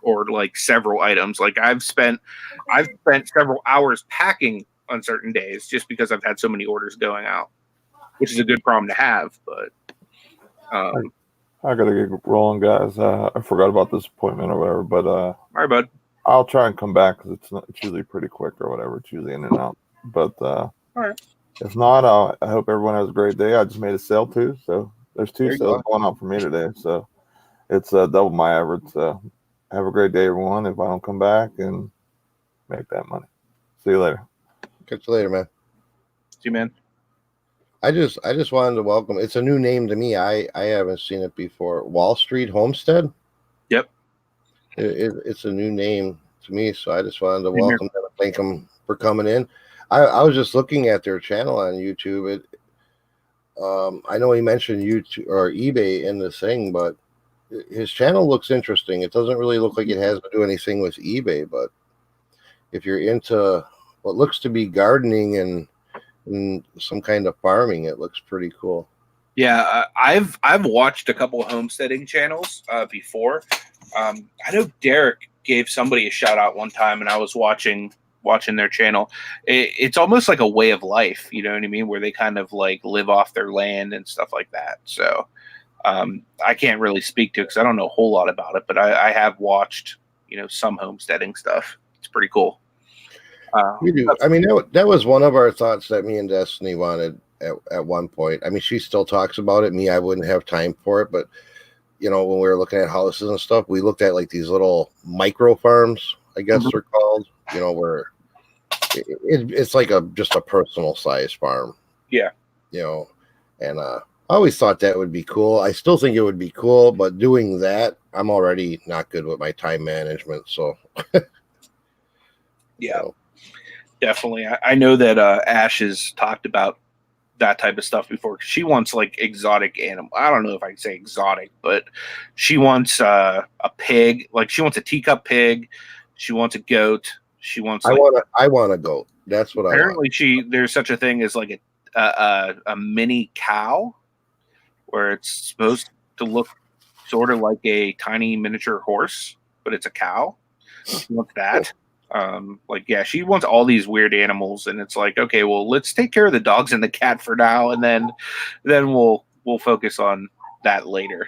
[SPEAKER 1] or like several items. Like I've spent several hours packing on certain days just because I've had so many orders going out, which is a good problem to have. But
[SPEAKER 3] I gotta get rolling, guys. I forgot about this appointment or whatever, but
[SPEAKER 1] all right, bud.
[SPEAKER 3] I'll try and come back because it's usually pretty quick or whatever. It's usually in and out. But
[SPEAKER 1] all right.
[SPEAKER 3] If not, I hope everyone has a great day. I just made a sale too, so there's two sales going on for me today. So it's double my average. So have a great day, everyone. If I don't come back and make that money, see you later.
[SPEAKER 2] Catch you later, man.
[SPEAKER 1] See you, man.
[SPEAKER 2] I just wanted to welcome. It's a new name to me. I haven't seen it before. Wall Street Homestead.
[SPEAKER 1] Yep.
[SPEAKER 2] It's a new name to me, so I just wanted to welcome them and thank them for coming in. I was just looking at their channel on YouTube. I know he mentioned YouTube or eBay in this thing, but his channel looks interesting. It doesn't really look like it has to do anything with eBay, but if you're into what looks to be gardening and some kind of farming, it looks pretty cool.
[SPEAKER 1] Yeah, I've watched a couple of homesteading channels before. I know Derek gave somebody a shout out one time, and I was watching their channel. It's almost like a way of life, you know what I mean, where they kind of like live off their land and stuff like that. So I can't really speak to it because I don't know a whole lot about it, but I have watched, you know, some homesteading stuff. It's pretty cool.
[SPEAKER 2] We do. I mean, that was one of our thoughts that me and Destiny wanted at one point. I mean, she still talks about it. Me, I wouldn't have time for it, but you know, when we were looking at houses and stuff, we looked at like these little micro farms, I guess they're called. You know, where it's like just a personal size farm.
[SPEAKER 1] Yeah.
[SPEAKER 2] You know, and I always thought that would be cool. I still think it would be cool, but doing that, I'm already not good with my time management. So.
[SPEAKER 1] Yeah. So. Definitely. I know that Ash has talked about that type of stuff before. She wants like exotic animal. I don't know if I can say exotic, but she wants a pig. Like she wants a teacup pig. She wants a goat. She wants. Like,
[SPEAKER 2] I want a goat. That's what I want.
[SPEAKER 1] Apparently, there's such a thing as like a mini cow, where it's supposed to look sort of like a tiny miniature horse, but it's a cow. She wants that. She wants all these weird animals, and it's like, okay, well, let's take care of the dogs and the cat for now, and then we'll focus on that later.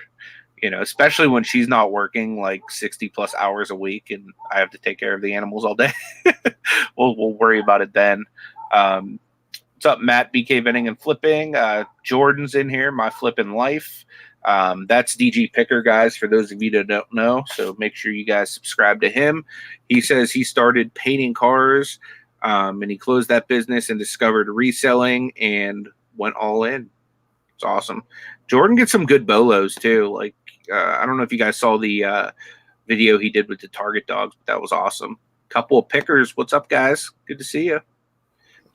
[SPEAKER 1] Especially when she's not working like 60 plus hours a week, and I have to take care of the animals all day. We'll worry about it then. What's up, Matt? BK Vending and Flipping. Jordan's in here. My Flipping Life. That's DG Picker, guys, for those of you that don't know. So make sure you guys subscribe to him. He says he started painting cars, and he closed that business and discovered reselling and went all in. It's awesome. Jordan gets some good bolos too. Like, I don't know if you guys saw the video he did with the Target dogs, but that was awesome. Couple of pickers. What's up, guys? Good to see you.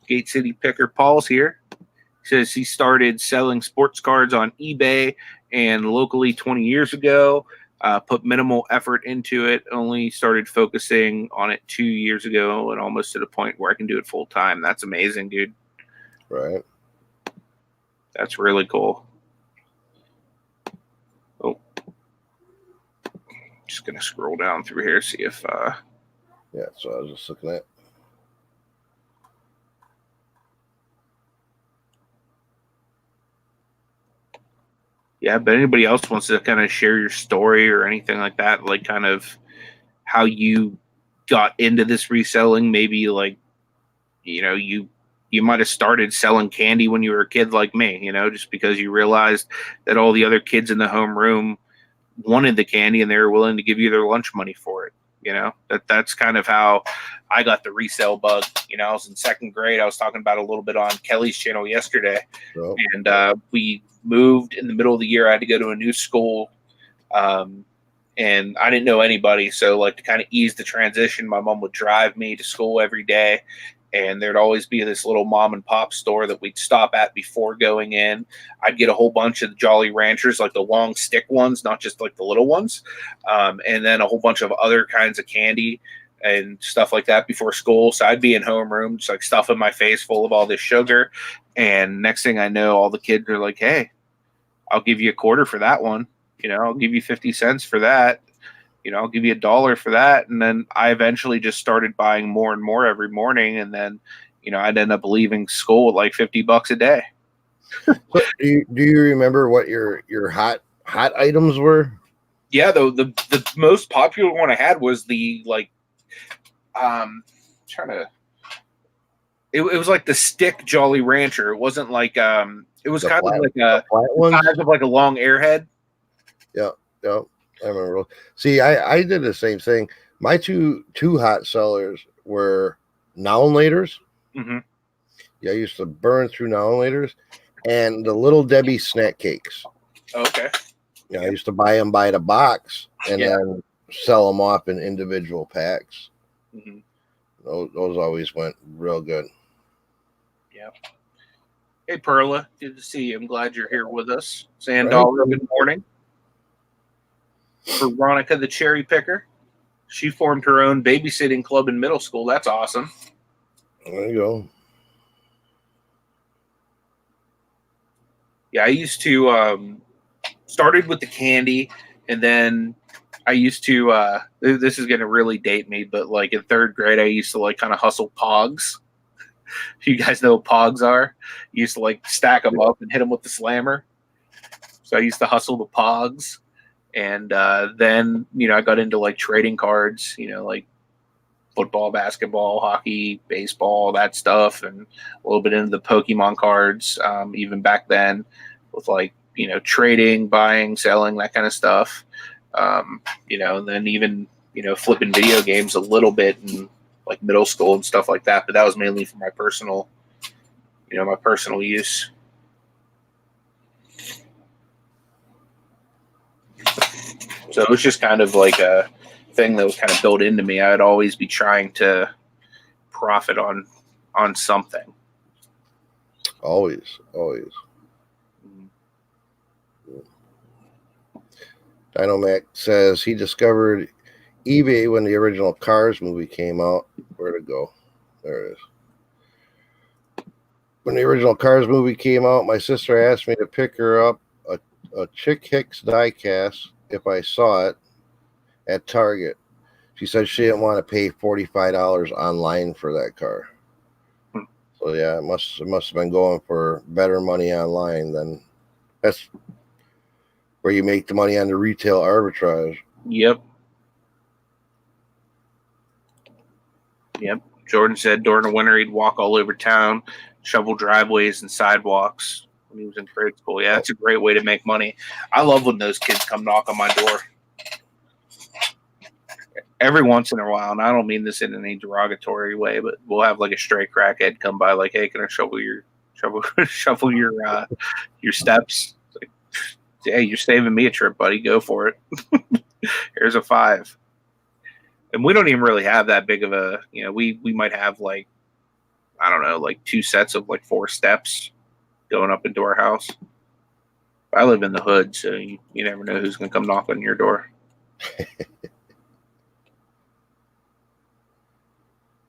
[SPEAKER 1] Gate City Picker Paul's here. He says he started selling sports cards on eBay and locally 20 years ago. Put minimal effort into it. Only started focusing on it 2 years ago, and almost to the point where I can do it full time. That's amazing, dude.
[SPEAKER 2] Right.
[SPEAKER 1] That's really cool. Oh, just gonna scroll down through here, see if
[SPEAKER 2] yeah, so I was just looking at.
[SPEAKER 1] Yeah, but anybody else wants to kind of share your story or anything like that, like kind of how you got into this reselling, maybe like, you might have started selling candy when you were a kid like me, just because you realized that all the other kids in the homeroom wanted the candy and they were willing to give you their lunch money for it. That's kind of how I got the resale bug. I was in second grade. I was talking about a little bit on Kelly's channel yesterday.
[SPEAKER 2] Oh.
[SPEAKER 1] And we moved in the middle of the year. I had to go to a new school. And I didn't know anybody. So like to kind of ease the transition, my mom would drive me to school every day. And there'd always be this little mom and pop store that we'd stop at before going in. I'd get a whole bunch of the Jolly Ranchers, like the long stick ones, not just like the little ones. And then a whole bunch of other kinds of candy and stuff like that before school. So I'd be in homeroom, just like stuffing my face full of all this sugar. And next thing I know, all the kids are like, hey, I'll give you a quarter for that one. I'll give you 50 cents for that. I'll give you $1 for that. And then I eventually just started buying more and more every morning. And then, I'd end up leaving school with like $50 a day.
[SPEAKER 2] So do you remember what your hot items were?
[SPEAKER 1] Yeah, though the most popular one I had was the it was like the stick Jolly Rancher. It wasn't like it was kind of like a size of like a long airhead.
[SPEAKER 2] Yeah. I remember. See, I did the same thing. My two hot sellers were Now-and-Laters.
[SPEAKER 1] Mm-hmm.
[SPEAKER 2] Yeah, I used to burn through Now-and-Laters and the Little Debbie snack cakes.
[SPEAKER 1] Okay.
[SPEAKER 2] Yeah, I used to buy them by the box and then sell them off in individual packs.
[SPEAKER 1] Mm-hmm.
[SPEAKER 2] Those always went real good.
[SPEAKER 1] Yeah. Hey, Perla, good to see you. I'm glad you're here with us. Sandollar, good morning. Veronica, the cherry picker. She formed her own babysitting club in middle school. That's awesome.
[SPEAKER 2] There you go.
[SPEAKER 1] Yeah, I used to started with the candy, and then I used to this is gonna really date me, but like in third grade, I used to like kind of hustle pogs. You guys know what pogs are? You used to like stack them up and hit them with the slammer. So I used to hustle the pogs. And then, I got into like trading cards, like football, basketball, hockey, baseball, that stuff, and a little bit into the Pokemon cards, even back then with like, trading, buying, selling, that kind of stuff. And then even, flipping video games a little bit in like middle school and stuff like that. But that was mainly for my personal use. So it was just kind of like a thing that was kind of built into me. I'd always be trying to profit on something.
[SPEAKER 2] Always. Dinomac says he discovered eBay when the original Cars movie came out. Where'd it go? There it is. when the original Cars movie came out, my sister asked me to pick her up a Chick Hicks diecast if I saw it at Target. She said she didn't want to pay $45 online for that car. So yeah, it must have been going for better money online than that's where you make the money on the retail arbitrage.
[SPEAKER 1] Yep. Jordan said during the winter he'd walk all over town, shovel driveways and sidewalks when he was in grade school. Yeah, that's a great way to make money. I love when those kids come knock on my door. Every once in a while, and I don't mean this in any derogatory way, but we'll have like a stray crackhead come by, like, "Hey, can I shovel your steps?" It's like, "Hey, you're saving me a trip, buddy. Go for it. Here's a $5." And we don't even really have that big of a, we might have like, I don't know, like 2 sets of like 4 steps going up into our house. I live in the hood, so you never know who's going to come knock on your door.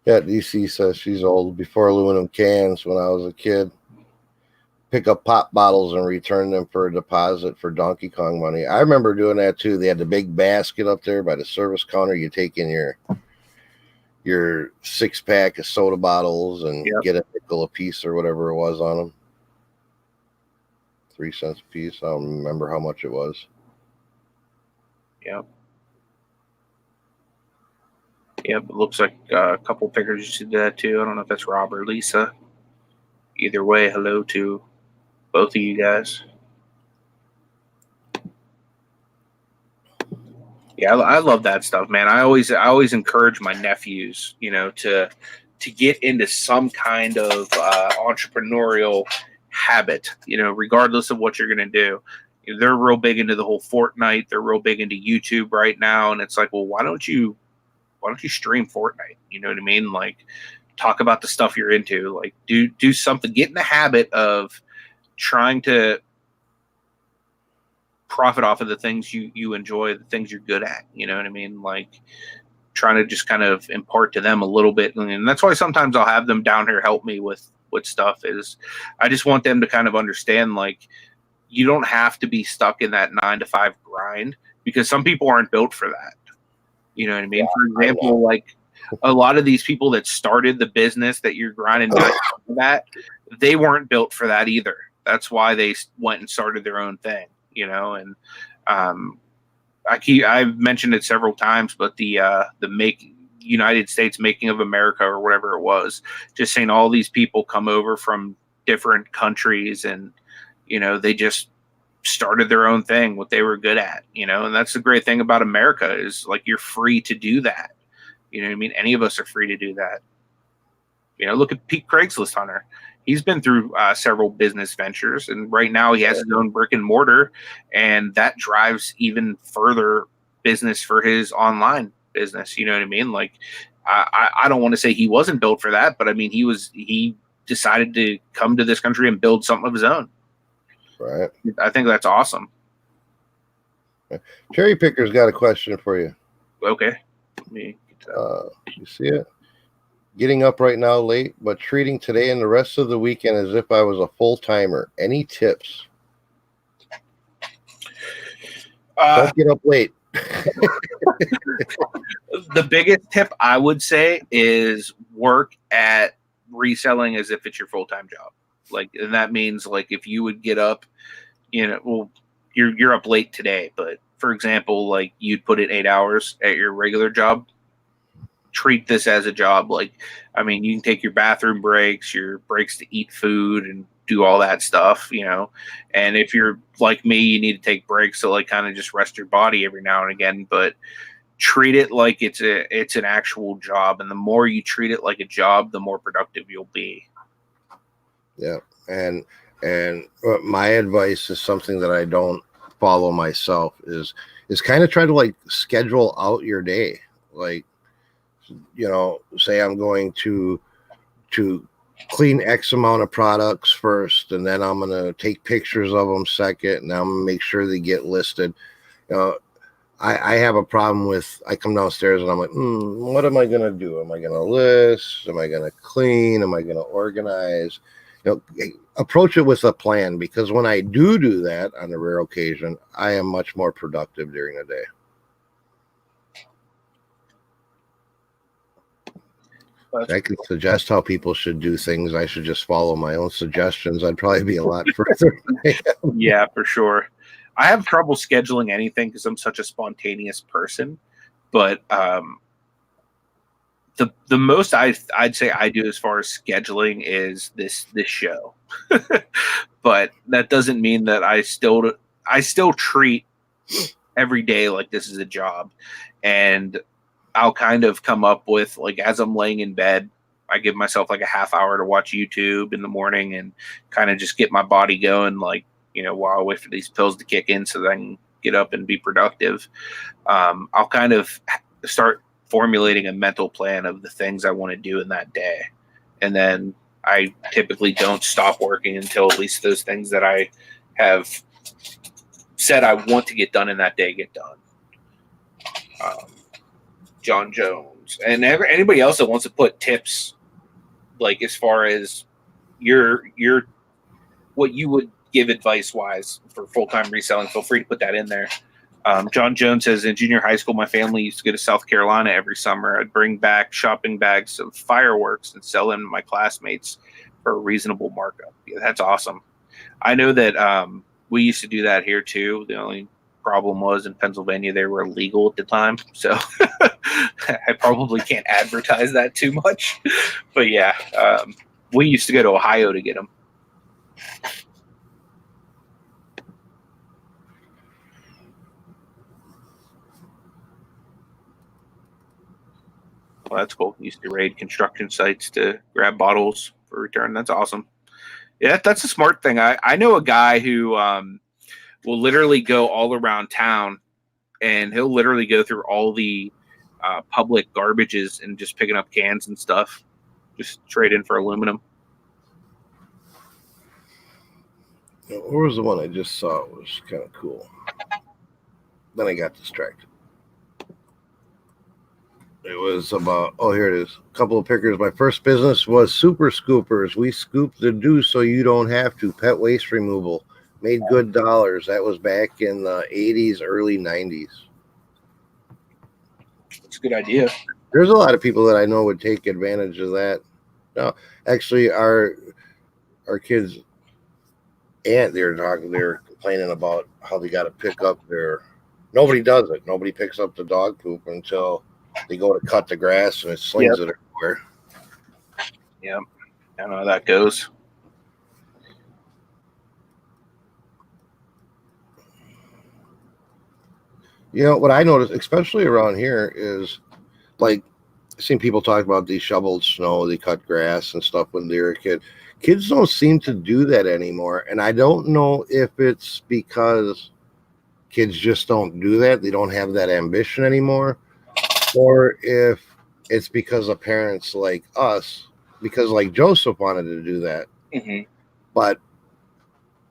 [SPEAKER 2] Yeah, DC says she's old. Before aluminum cans, when I was a kid, pick up pop bottles and return them for a deposit for Donkey Kong money. I remember doing that too. They had the big basket up there by the service counter. You take in your 6-pack of soda bottles and get a nickel a piece or whatever it was on them. 3 cents a piece. I don't remember how much it was.
[SPEAKER 1] Yep. It looks like a couple pickers did that too. I don't know if that's Rob or Lisa. Either way, hello to both of you guys. Yeah, I love that stuff, man. I always encourage my nephews, to get into some kind of entrepreneurial habit, regardless of what you're going to do. They're real big into the whole Fortnite. They're real big into YouTube right now, and it's like, well, why don't you stream Fortnite? You know what I mean? Like, talk about the stuff you're into. Like, do something. Get in the habit of trying to profit off of the things you enjoy, the things you're good at. You know what I mean? Like, trying to just kind of impart to them a little bit. And that's why sometimes I'll have them down here help me with stuff. Is I just want them to kind of understand, like, you don't have to be stuck in that 9-to-5 grind, because some people aren't built for that. You know what I mean? For example, like a lot of these people that started the business that you're grinding that, they weren't built for that either. That's why they went and started their own thing, and I've mentioned it several times, but the United States making of America, or whatever it was, just saying all these people come over from different countries and, they just started their own thing, what they were good at, and that's the great thing about America is, like, you're free to do that. You know what I mean? Any of us are free to do that. Look at Pete Craigslist Hunter. He's been through several business ventures, and right now he has his own brick and mortar, and that drives even further business for his online business. You know what I mean? Like, I don't want to say he wasn't built for that, but I mean, he decided to come to this country and build something of his own.
[SPEAKER 2] Right.
[SPEAKER 1] I think that's awesome.
[SPEAKER 2] Cherry Picker's got a question for you.
[SPEAKER 1] Okay.
[SPEAKER 2] You see it? Getting up right now late, but treating today and the rest of the weekend as if I was a full-timer. Any tips? Don't get up late.
[SPEAKER 1] The biggest tip I would say is work at reselling as if it's your full-time job. Like, and that means, like, if you would get up, you're up late today, but for example, like, you'd put in 8 hours at your regular job. Treat this as a job. Like, I mean, you can take your bathroom breaks, your breaks to eat food and do all that stuff, and if you're like me, you need to take breaks to, like, kind of just rest your body every now and again, but treat it like it's an actual job. And the more you treat it like a job, the more productive you'll be.
[SPEAKER 2] Yeah. And my advice is something that I don't follow myself is kind of try to, like, schedule out your day. Like, say I'm going to clean X amount of products first, and then I'm going to take pictures of them second, and I'm going to make sure they get listed. I have a problem with, I come downstairs and I'm like, what am I going to do? Am I going to list? Am I going to clean? Am I going to organize? approach it with a plan, because when I do that on a rare occasion, I am much more productive during the day. I could suggest how people should do things. I should just follow my own suggestions. I'd probably be a lot further.
[SPEAKER 1] Yeah, for sure. I have trouble scheduling anything because I'm such a spontaneous person. But the most I'd say I do as far as scheduling is this show. But that doesn't mean that I still treat every day like this is a job. And I'll kind of come up with, like, as I'm laying in bed, I give myself like a half hour to watch YouTube in the morning and kind of just get my body going, like, while I wait for these pills to kick in so that I can get up and be productive. I'll kind of start formulating a mental plan of the things I want to do in that day. And then I typically don't stop working until at least those things that I have said I want to get done in that day get done. John Jones and anybody else that wants to put tips, like as far as your what you would give advice wise for full-time reselling, feel free to put that in there. John Jones says, in junior high school, my family used to go to South Carolina every summer. I'd bring back shopping bags of fireworks and sell them to my classmates for a reasonable markup. Yeah, that's awesome. I know that we used to do that here too. The only problem was in Pennsylvania they were illegal at the time, so I probably can't advertise that too much. But yeah, we used to go to Ohio to get them. Well, that's cool. Used to raid construction sites to grab bottles for return. That's awesome. Yeah, that's a smart thing. I know a guy who will literally go all around town, and he'll literally go through all the public garbages and just picking up cans and stuff, just trade in for aluminum.
[SPEAKER 2] Where was the one I just saw? It was kind of cool. Then I got distracted. It was about, here it is. A couple of pickers. My first business was Super Scoopers. We scoop the dew so you don't have to. Pet waste removal. Made good dollars. That was back in the 80s, early 90s.
[SPEAKER 1] It's a good idea.
[SPEAKER 2] There's a lot of people that I know would take advantage of that. No, actually, our kids' aunt, they were complaining about how they got to pick up nobody does it. Nobody picks up the dog poop until they go to cut the grass and it slings it everywhere.
[SPEAKER 1] Yep. I don't know how that goes.
[SPEAKER 2] What I noticed, especially around here, is like I've seen people talk about they shoveled snow, they cut grass and stuff when they were a kid. Kids don't seem to do that anymore. And I don't know if it's because kids just don't do that. They don't have that ambition anymore. Or if it's because of parents like us, because like Joseph wanted to do that.
[SPEAKER 1] Mm-hmm.
[SPEAKER 2] But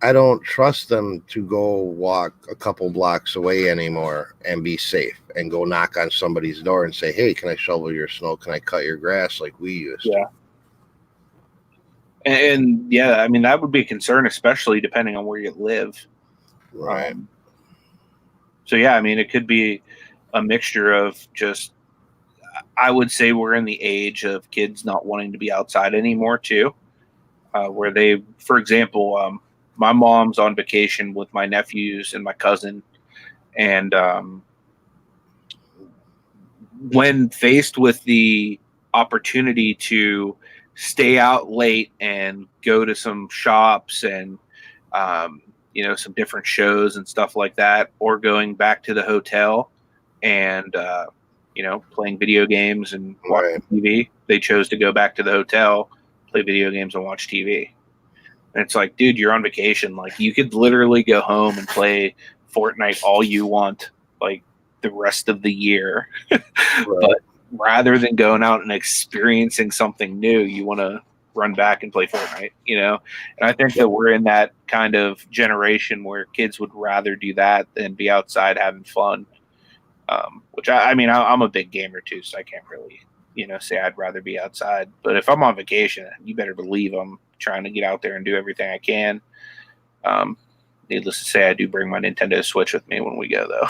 [SPEAKER 2] I don't trust them to go walk a couple blocks away anymore and be safe and go knock on somebody's door and say, hey, can I shovel your snow? Can I cut your grass like we used to?
[SPEAKER 1] And yeah, I mean, that would be a concern, especially depending on where you live.
[SPEAKER 2] Right.
[SPEAKER 1] So yeah, I mean, it could be a mixture of just, I would say we're in the age of kids not wanting to be outside anymore too, where they, for example, my mom's on vacation with my nephews and my cousin, and when faced with the opportunity to stay out late and go to some shops and some different shows and stuff like that, or going back to the hotel and playing video games and watching TV, they chose to go back to the hotel, play video games and watch TV. And it's like, dude, you're on vacation. Like, you could literally go home and play Fortnite all you want, like, the rest of the year. But rather than going out and experiencing something new, you want to run back and play Fortnite, And I think that we're in that kind of generation where kids would rather do that than be outside having fun. Which I'm a big gamer too, so I can't really, say I'd rather be outside. But if I'm on vacation, you better believe I'm trying to get out there and do everything I can. Needless to say, I do bring my Nintendo Switch with me when we go, though.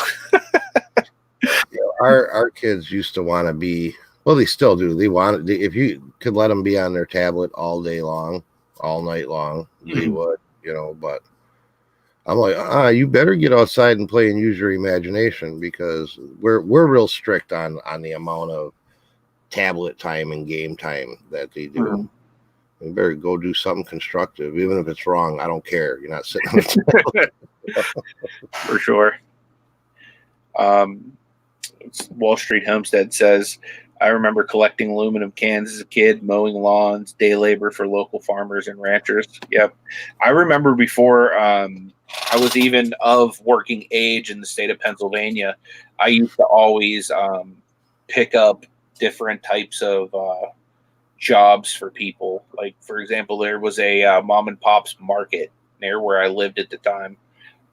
[SPEAKER 2] Our kids used to want to be, well, they still do. They want, if you could let them be on their tablet all day long, all night long, they would, but I'm like, you better get outside and play and use your imagination, because we're real strict on the amount of tablet time and game time that they do. You better go do something constructive, even if it's wrong. I don't care. You're not sitting on the tablet.
[SPEAKER 1] For sure. Wall Street Homestead says, I remember collecting aluminum cans as a kid, mowing lawns, day labor for local farmers and ranchers. Yep. I remember before I was even of working age in the state of Pennsylvania, I used to always pick up different types of jobs for people. Like, for example, there was a mom and pop's market near where I lived at the time.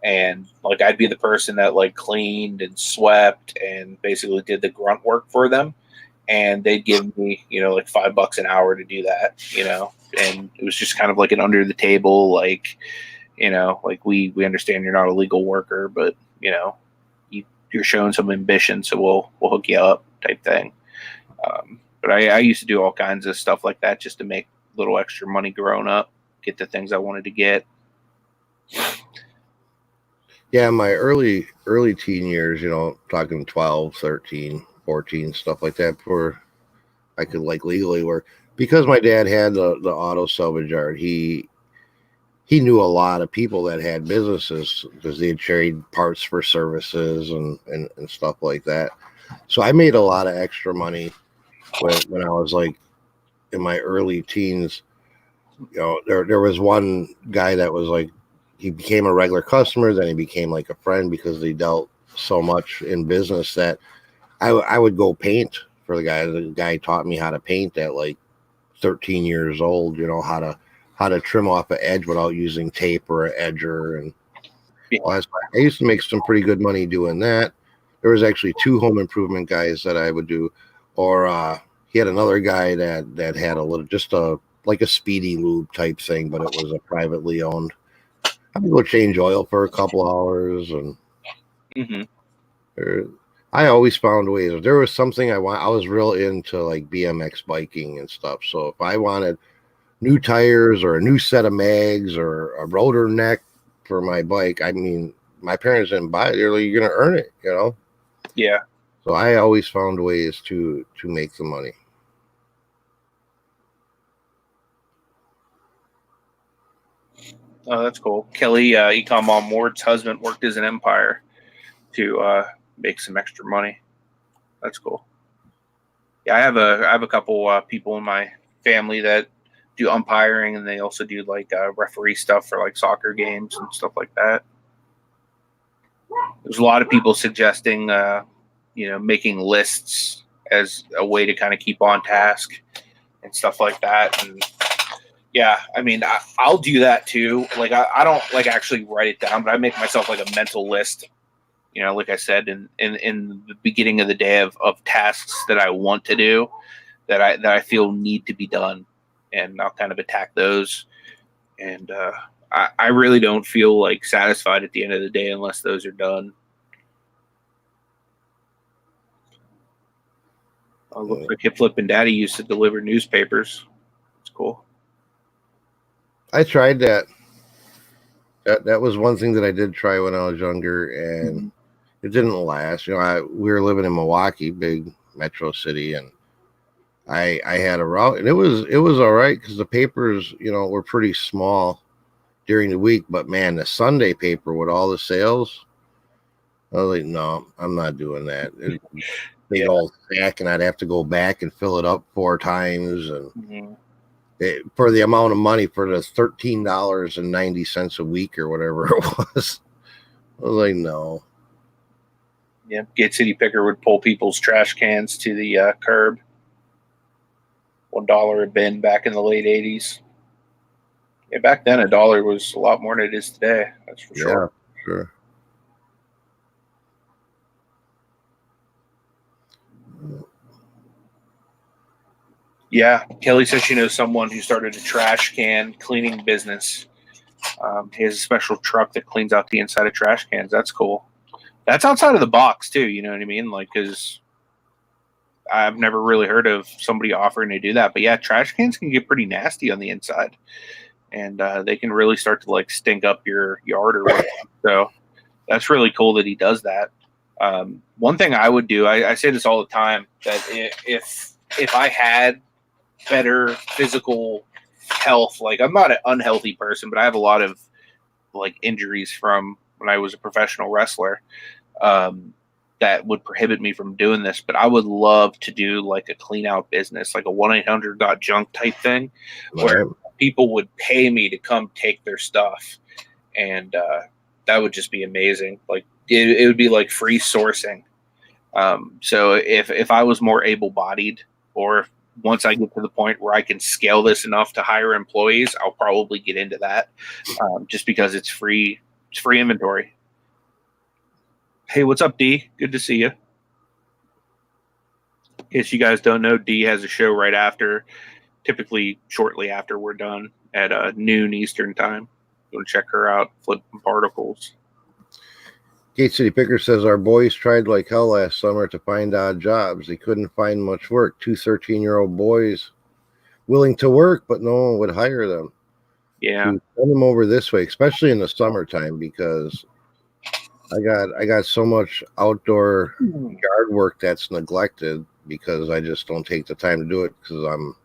[SPEAKER 1] And like, I'd be the person that like cleaned and swept and basically did the grunt work for them. And they'd give me, like $5 an hour to do that, and it was just kind of like an under the table, like, like we understand you're not a legal worker, but you're showing some ambition, so we'll hook you up type thing. But I used to do all kinds of stuff like that just to make a little extra money growing up, get the things I wanted to get.
[SPEAKER 2] Yeah, my early teen years, talking 12, 13, 14, stuff like that, before I could like legally work. Because my dad had the auto salvage yard, he knew a lot of people that had businesses, because they had traded parts for services and stuff like that. So I made a lot of extra money when I was like in my early teens. There was one guy that was like, he became a regular customer, then he became like a friend, because they dealt so much in business that I would go paint for the guy. The guy taught me how to paint at like 13 years old, how to trim off an edge without using tape or an edger. And I used to make some pretty good money doing that. There was actually 2 home improvement guys that I would do, or he had another guy that had a little, just like a speedy lube type thing, but it was a privately owned. I would go change oil for a couple hours, and I always found ways. If there was something I was real into like BMX biking and stuff. So if I wanted new tires or a new set of mags or a rotor neck for my bike, I mean, my parents didn't buy it. They're like, you're gonna earn it,
[SPEAKER 1] Yeah.
[SPEAKER 2] So I always found ways to make the money.
[SPEAKER 1] Oh, that's cool. Kelly, Ecom Mom Ward's husband worked as an umpire to make some extra money. That's cool. Yeah, I have a couple people in my family that do umpiring, and they also do like referee stuff for like soccer games and stuff like that. There's a lot of people suggesting, making lists as a way to kind of keep on task and stuff like that. And yeah, I mean, I'll do that too. Like, I don't like actually write it down, but I make myself like a mental list. Like I said, in the beginning of the day of tasks that I want to do, that I feel need to be done, and I'll kind of attack those. And I really don't feel like satisfied at the end of the day unless those are done. Looks like Hip Flip and Daddy used to deliver newspapers. It's cool.
[SPEAKER 2] I tried that. That was one thing that I did try when I was younger, and it didn't last. We were living in Milwaukee, big metro city, and I had a route, and it was all right, because the papers, were pretty small during the week. But man, the Sunday paper with all the sales, I was like, no, I'm not doing that. Big old sack, and I'd have to go back and fill it up 4 times, and for the amount of money, for the $13.90 a week or whatever it was. I was like, no.
[SPEAKER 1] Yeah, Gate City Picker would pull people's trash cans to the curb. $1 a bin back in the late 80s. Yeah, back then $1 was a lot more than it is today. That's for sure.
[SPEAKER 2] Yeah, sure.
[SPEAKER 1] Yeah, Kelly says she knows someone who started a trash can cleaning business. He has a special truck that cleans out the inside of trash cans. That's cool. That's outside of the box too. You know what I mean? Like, because I've never really heard of somebody offering to do that. But yeah, trash cans can get pretty nasty on the inside, and they can really start to like stink up your yard or whatever. So that's really cool that he does that. One thing I would do, I say this all the time, that if I had better physical health, like I'm not an unhealthy person, but I have a lot of like injuries from when I was a professional wrestler, that would prohibit me from doing this. But I would love to do like a clean out business, like a 1-800-GOT-JUNK type thing, where people would pay me to come take their stuff, and that would just be amazing. Like it would be like free sourcing. So if I was more able bodied, or once I get to the point where I can scale this enough to hire employees, I'll probably get into that, just because it's free inventory. Hey, what's up, D? Good to see you. In case you guys don't know, D has a show right after, typically shortly after we're done at noon Eastern time. Go check her out, flipping particles.
[SPEAKER 2] Gate City Picker says our boys tried like hell last summer to find odd jobs. They couldn't find much work. 2 13-year-old boys willing to work, but no one would hire them.
[SPEAKER 1] Yeah.
[SPEAKER 2] To send them over this way, especially in the summertime, because I got so much outdoor yard work that's neglected because I just don't take the time to do it because I'm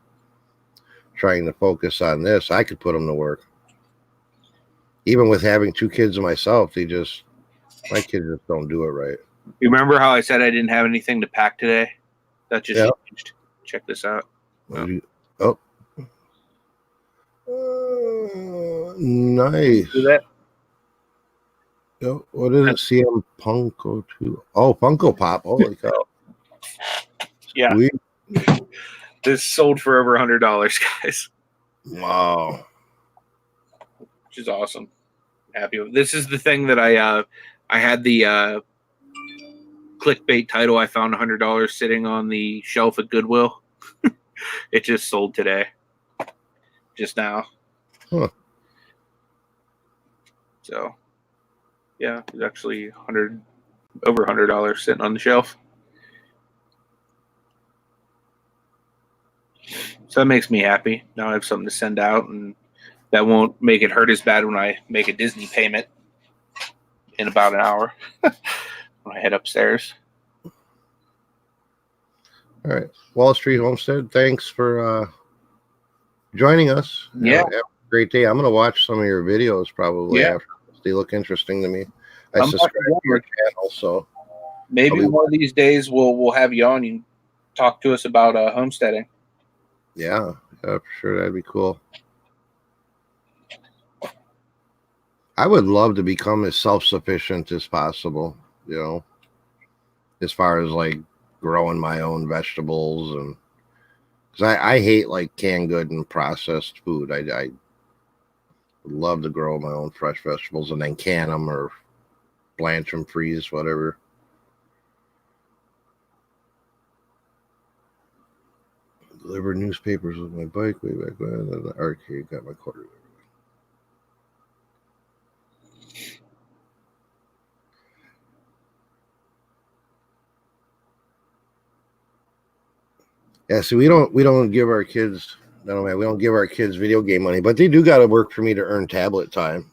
[SPEAKER 2] trying to focus on this. I could put them to work. Even with having 2 kids myself, my kids just don't do it right.
[SPEAKER 1] You remember how I said I didn't have anything to pack today? That just changed. Check this out.
[SPEAKER 2] Nice.
[SPEAKER 1] Do that.
[SPEAKER 2] Oh, what is it? CM Punko 2. Oh, Funko Pop. Holy cow.
[SPEAKER 1] Yeah.
[SPEAKER 2] Sweet.
[SPEAKER 1] This sold for over $100, guys.
[SPEAKER 2] Wow.
[SPEAKER 1] Which is awesome. Happy with. This is the thing that I had the clickbait title. I found $100 sitting on the shelf at Goodwill. It just sold today. Just now.
[SPEAKER 2] Huh.
[SPEAKER 1] So yeah, it's actually over $100 sitting on the shelf. So that makes me happy. Now I have something to send out, and that won't make it hurt as bad when I make a Disney payment in about an hour when I head upstairs.
[SPEAKER 2] All right. Wall Street Homestead, thanks for joining us.
[SPEAKER 1] Yeah.
[SPEAKER 2] Have a great day. I'm going to watch some of your videos probably after. They look interesting to me. I subscribe to your channel, so
[SPEAKER 1] maybe one of these days we'll have you on and talk to us about homesteading.
[SPEAKER 2] Yeah, for sure. That'd be cool. I would love to become as self-sufficient as possible, you know, as far as like growing my own vegetables, and because I hate like canned good and processed food. I would love to grow my own fresh vegetables and then can them or blanch them, freeze, whatever. Delivered newspapers with my bike way back when, and the arcade got my quarter. Yeah, so we don't give our kids, no man, we don't give our kids video game money, but they do got to work for me to earn tablet time.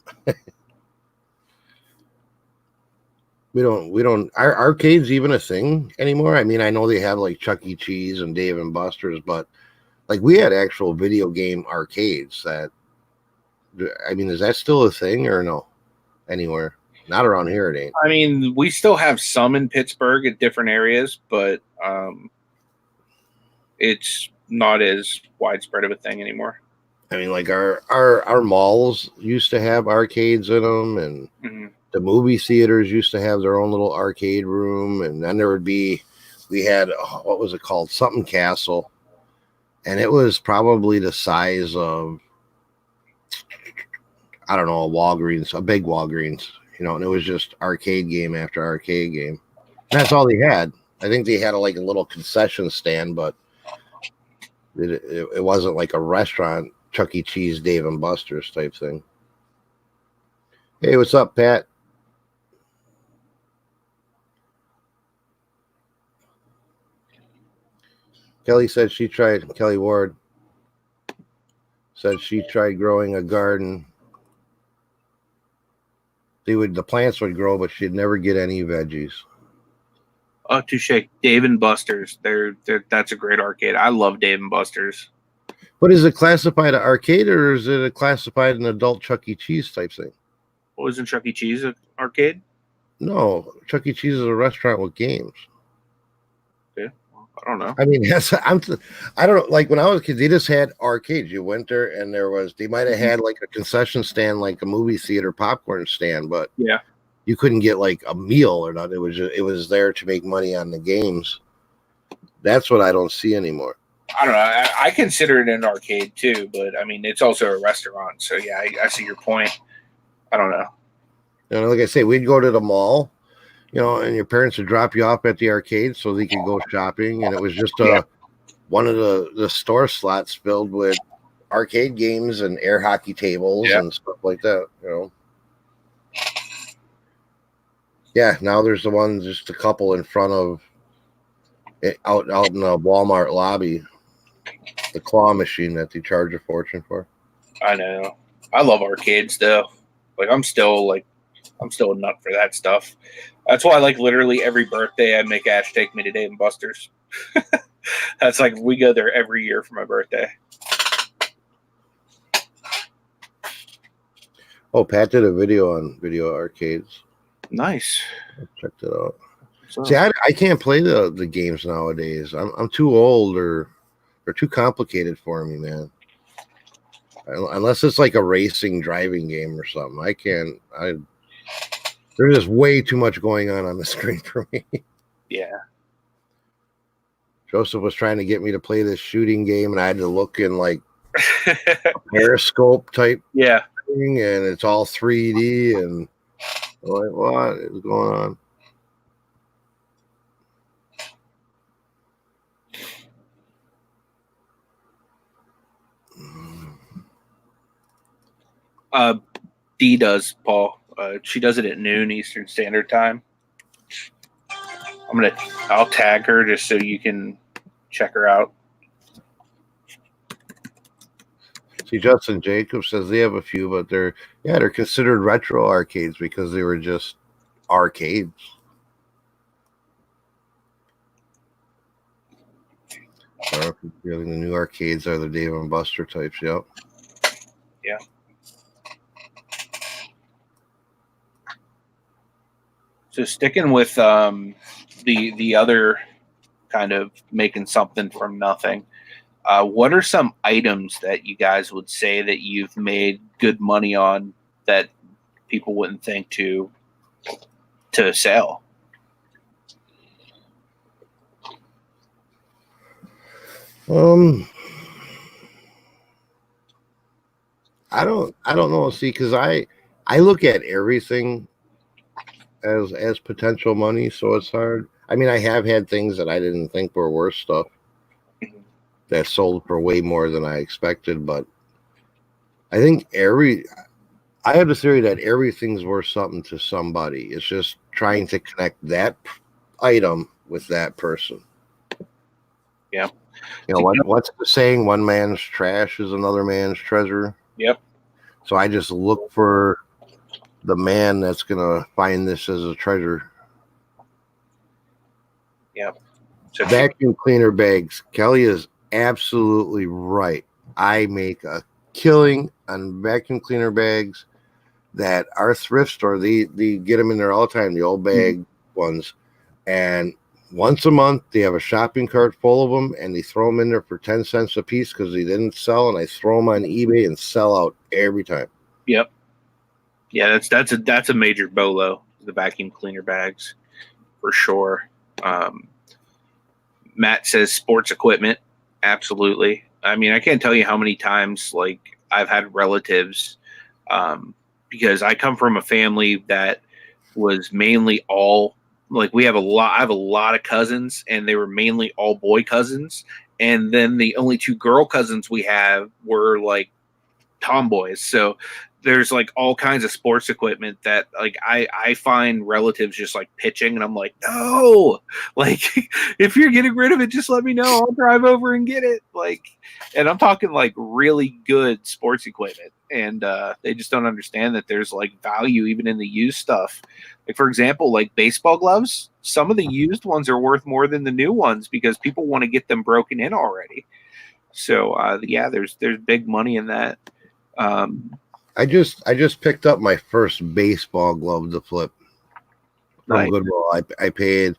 [SPEAKER 2] we don't. Are arcades even a thing anymore? I mean, I know they have like Chuck E. Cheese and Dave and Buster's, but like we had actual video game arcades. That, I mean, is that still a thing or no? Anywhere? Not around here, it ain't.
[SPEAKER 1] I mean, we still have some in Pittsburgh at different areas, but it's not as widespread of a thing anymore.
[SPEAKER 2] I mean, like our malls used to have arcades in them, and the movie theaters used to have their own little arcade room, and then there would be, we had, what was it called? Something Castle, and it was probably the size of, I don't know, a big Walgreens, you know, and it was just arcade game after arcade game. And that's all they had. I think they had like a little concession stand, but It wasn't like a restaurant, Chuck E. Cheese, Dave and Buster's type thing. Hey, what's up, Pat? Kelly Ward said she tried growing a garden. The plants would grow, but she'd never get any veggies.
[SPEAKER 1] Oh, touche. Dave and Buster's. That's a great arcade. I love Dave and Buster's.
[SPEAKER 2] But is it classified an arcade, or is it classified an adult Chuck E. Cheese type thing?
[SPEAKER 1] What was in Chuck E. Cheese arcade?
[SPEAKER 2] No, Chuck E. Cheese is a restaurant with games.
[SPEAKER 1] Okay, I don't know.
[SPEAKER 2] I mean, I don't know. Like when I was a kid, they just had arcades. You went there, and they might have had like a concession stand, like a movie theater popcorn stand, but
[SPEAKER 1] yeah,
[SPEAKER 2] you couldn't get like a meal or not. It was there to make money on the games. That's what I don't see anymore.
[SPEAKER 1] I don't know. I consider it an arcade too, but I mean, it's also a restaurant. So yeah, I see your point. I don't know.
[SPEAKER 2] And like I say, we'd go to the mall, and your parents would drop you off at the arcade so they could go shopping. And it was just one of the store slots filled with arcade games and air hockey tables and stuff like that, Yeah, now there's the one, just a couple in front of it, out in the Walmart lobby. The claw machine that they charge a fortune for.
[SPEAKER 1] I know. I love arcades though. Like I'm still a nut for that stuff. That's why like literally every birthday I make Ash take me to Dave and Buster's. That's like we go there every year for my birthday.
[SPEAKER 2] Oh, Pat did a video on video arcades.
[SPEAKER 1] Nice.
[SPEAKER 2] I checked it out. See, I can't play the games nowadays. I'm too old or they're too complicated for me, man. Unless it's like a racing driving game or something. I can't. There's just way too much going on the screen for me.
[SPEAKER 1] Yeah.
[SPEAKER 2] Joseph was trying to get me to play this shooting game, and I had to look in like a periscope type thing, and it's all 3D, and I'm like, what is going on?
[SPEAKER 1] Dee does, Paul. She does it at noon Eastern Standard Time. I'll tag her just so you can check her out.
[SPEAKER 2] See, Justin Jacobs says they have a few, but they're considered retro arcades because they were just arcades. Feeling the new arcades are the Dave and Buster types. Yep.
[SPEAKER 1] Yeah. So sticking with the other kind of making something from nothing, what are some items that you guys would say that you've made good money on that people wouldn't think to sell?
[SPEAKER 2] I don't know. See, because I look at everything as potential money, so it's hard. I mean, I have had things that I didn't think were worth stuff that sold for way more than I expected, but I think I have the theory that everything's worth something to somebody. It's just trying to connect that item with that person.
[SPEAKER 1] Yeah.
[SPEAKER 2] What's the saying? One man's trash is another man's treasure.
[SPEAKER 1] Yep.
[SPEAKER 2] So I just look for the man that's going to find this as a treasure.
[SPEAKER 1] Yep.
[SPEAKER 2] So vacuum cleaner bags. Kelly is absolutely right. I make a killing on vacuum cleaner bags that our thrift store, they get them in there all the time, the old bag ones. And once a month, they have a shopping cart full of them, and they throw them in there for 10 cents a piece because they didn't sell, and I throw them on eBay and sell out every time.
[SPEAKER 1] Yep. Yeah, that's a major bolo, the vacuum cleaner bags, for sure. Matt says sports equipment. Absolutely. I mean, I can't tell you how many times like I've had relatives, because I come from a family that was mainly all like I have a lot of cousins, and they were mainly all boy cousins, And then the only two girl cousins we have were like tomboys. So there's like all kinds of sports equipment that like I find relatives just like pitching, and I'm like, no, like if you're getting rid of it, just let me know. I'll drive over and get it. Like, and I'm talking like really good sports equipment, and they just don't understand that there's like value even in the used stuff. Like, for example, like baseball gloves, some of the used ones are worth more than the new ones because people want to get them broken in already. So yeah, there's big money in that.
[SPEAKER 2] I just picked up my first baseball glove to flip from Goodwill. I paid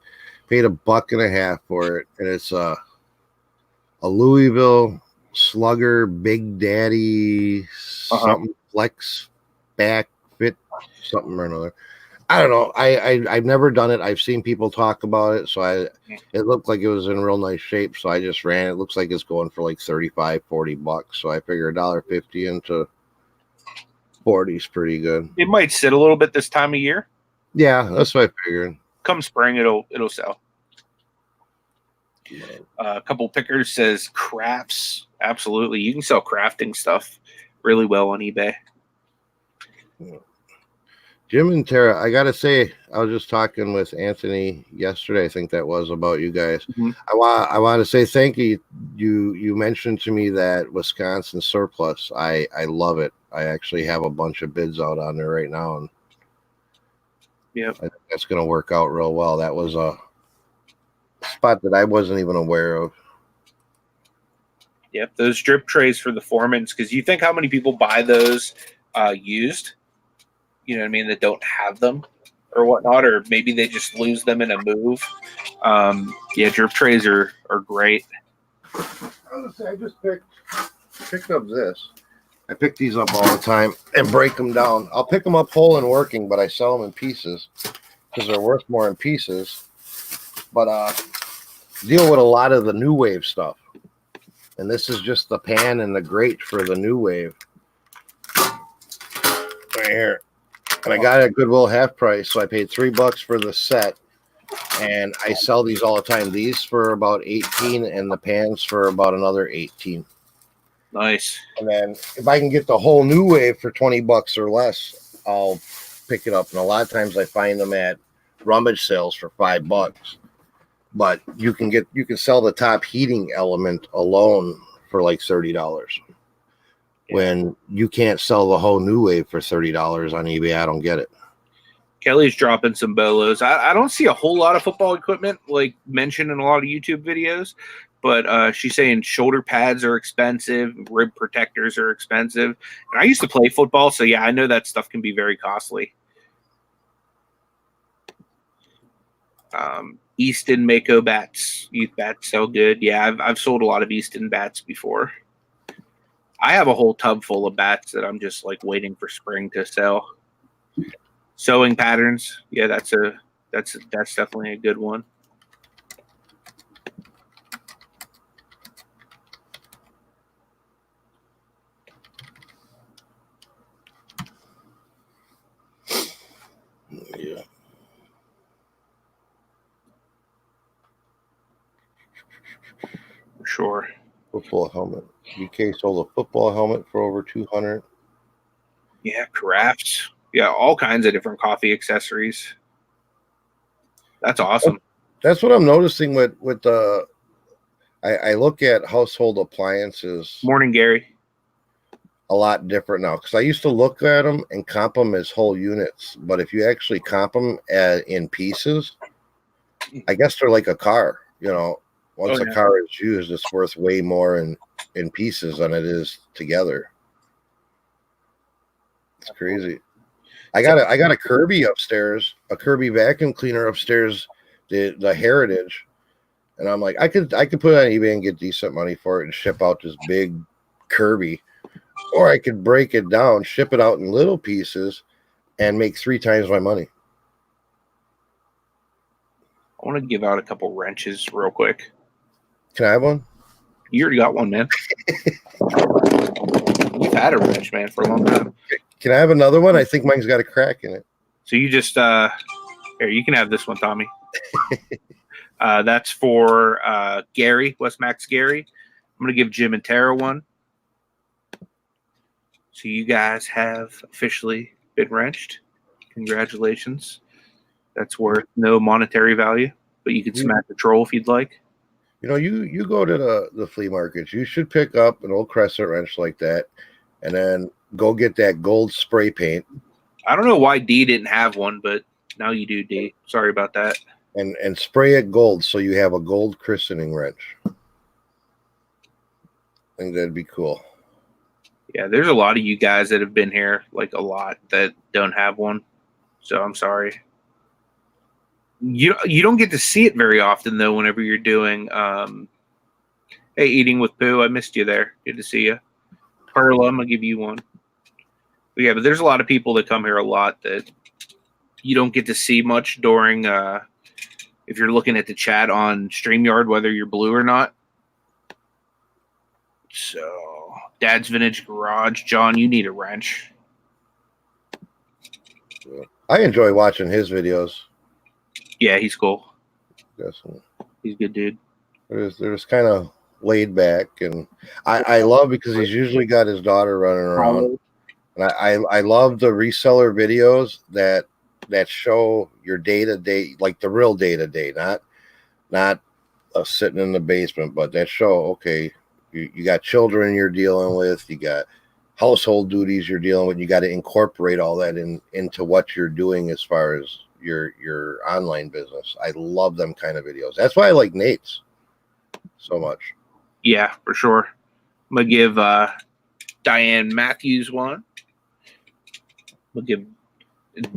[SPEAKER 2] $1.50 for it, and it's a Louisville Slugger Big Daddy something flex back fit something or another. I don't know. I've never done it. I've seen people talk about it, so it looked like it was in real nice shape, so I just ran. It looks like it's going for like $35-$40, so I figure $1.50 into 40 is pretty good.
[SPEAKER 1] It might sit a little bit this time of year.
[SPEAKER 2] Yeah, that's what I figured.
[SPEAKER 1] Come spring, it'll sell. A couple pickers says crafts. Absolutely, you can sell crafting stuff really well on eBay.
[SPEAKER 2] Jim and Tara, I gotta say, I was just talking with Anthony yesterday. I think that was about you guys. Mm-hmm. I want to say thank you. You mentioned to me that Wisconsin surplus. I love it. I actually have a bunch of bids out on there right now, and
[SPEAKER 1] yeah,
[SPEAKER 2] I think that's going to work out real well. That was a spot that I wasn't even aware of.
[SPEAKER 1] Yep, those drip trays for the foremans, because you think how many people buy those used, you know what I mean, that don't have them or whatnot, or maybe they just lose them in a move. Yeah, drip trays are great.
[SPEAKER 2] I was gonna say, I just picked up this. I pick these up all the time and break them down. I'll pick them up whole and working, but I sell them in pieces because they're worth more in pieces. But deal with a lot of the new wave stuff. And this is just the pan and the grate for the new wave. Right here. And I got it at Goodwill half price, so I paid $3 for the set. And I sell these all the time. These for about $18 and the pans for about another $18.
[SPEAKER 1] Nice.
[SPEAKER 2] And then if I can get the whole new wave for $20 or less, I'll pick it up. And a lot of times I find them at rummage sales for $5. But you can sell the top heating element alone for like $30. When you can't sell the whole new wave for $30 on eBay, I don't get it.
[SPEAKER 1] Kelly's dropping some bolos. I don't see a whole lot of football equipment like mentioned in a lot of YouTube videos, but she's saying shoulder pads are expensive, rib protectors are expensive. And I used to play football, so yeah, I know that stuff can be very costly. Easton Mako bats, youth bats sell good. Yeah, I've sold a lot of Easton bats before. I have a whole tub full of bats that I'm just like waiting for spring to sell. Sewing patterns, yeah, that's definitely a good one.
[SPEAKER 2] Yeah.
[SPEAKER 1] For sure.
[SPEAKER 2] Football helmet. BK sold a football helmet for over $200.
[SPEAKER 1] Yeah, crafts. Yeah, all kinds of different coffee accessories. That's awesome.
[SPEAKER 2] That's what I'm noticing with the. I look at household appliances.
[SPEAKER 1] Morning, Gary.
[SPEAKER 2] A lot different now, because I used to look at them and comp them as whole units, but if you actually comp them in pieces, I guess they're like a car. You know, once a car is used, it's worth way more in pieces than it is together. It's crazy. I got a Kirby upstairs, a Kirby vacuum cleaner upstairs, the Heritage, and I'm like, I could put it on eBay and get decent money for it and ship out this big Kirby, or I could break it down, ship it out in little pieces, and make 3 times my money.
[SPEAKER 1] I want to give out a couple wrenches real quick.
[SPEAKER 2] Can I have one?
[SPEAKER 1] You already got one, man. You've had a wrench, man, for a long time.
[SPEAKER 2] Can I have another one? I think mine's got a crack in it.
[SPEAKER 1] So you just here, you can have this one, Tommy. That's for Gary, West Max Gary. I'm going to give Jim and Tara one. So you guys have officially been wrenched. Congratulations. That's worth no monetary value, but you can smack the troll if you'd like.
[SPEAKER 2] You know, you go to the flea markets. You should pick up an old crescent wrench like that, and then go get that gold spray paint.
[SPEAKER 1] I don't know why D didn't have one, but now you do, D. Sorry about that.
[SPEAKER 2] And spray it gold so you have a gold christening wrench. I think that'd be cool.
[SPEAKER 1] Yeah, there's a lot of you guys that have been here, like a lot, that don't have one. So I'm sorry. You don't get to see it very often, though, whenever you're doing hey, Eating with Pooh, I missed you there. Good to see you. Perla, I'm going to give you one. But yeah, but there's a lot of people that come here a lot that you don't get to see much during if you're looking at the chat on StreamYard, whether you're blue or not. So, Dad's Vintage Garage. John, you need a wrench.
[SPEAKER 2] I enjoy watching his videos.
[SPEAKER 1] Yeah, he's cool.
[SPEAKER 2] Definitely.
[SPEAKER 1] He's a good dude.
[SPEAKER 2] They're just kind of laid back, and I love because he's usually got his daughter running around. And I love the reseller videos that show your day-to-day, like the real day-to-day, not sitting in the basement, but that show, okay, you got children you're dealing with, you got household duties you're dealing with, you got to incorporate all that into what you're doing as far as your online business. I love them kind of videos. That's why I like Nate's so much.
[SPEAKER 1] Yeah, for sure. I'm going to give Diane Matthews one. We'll give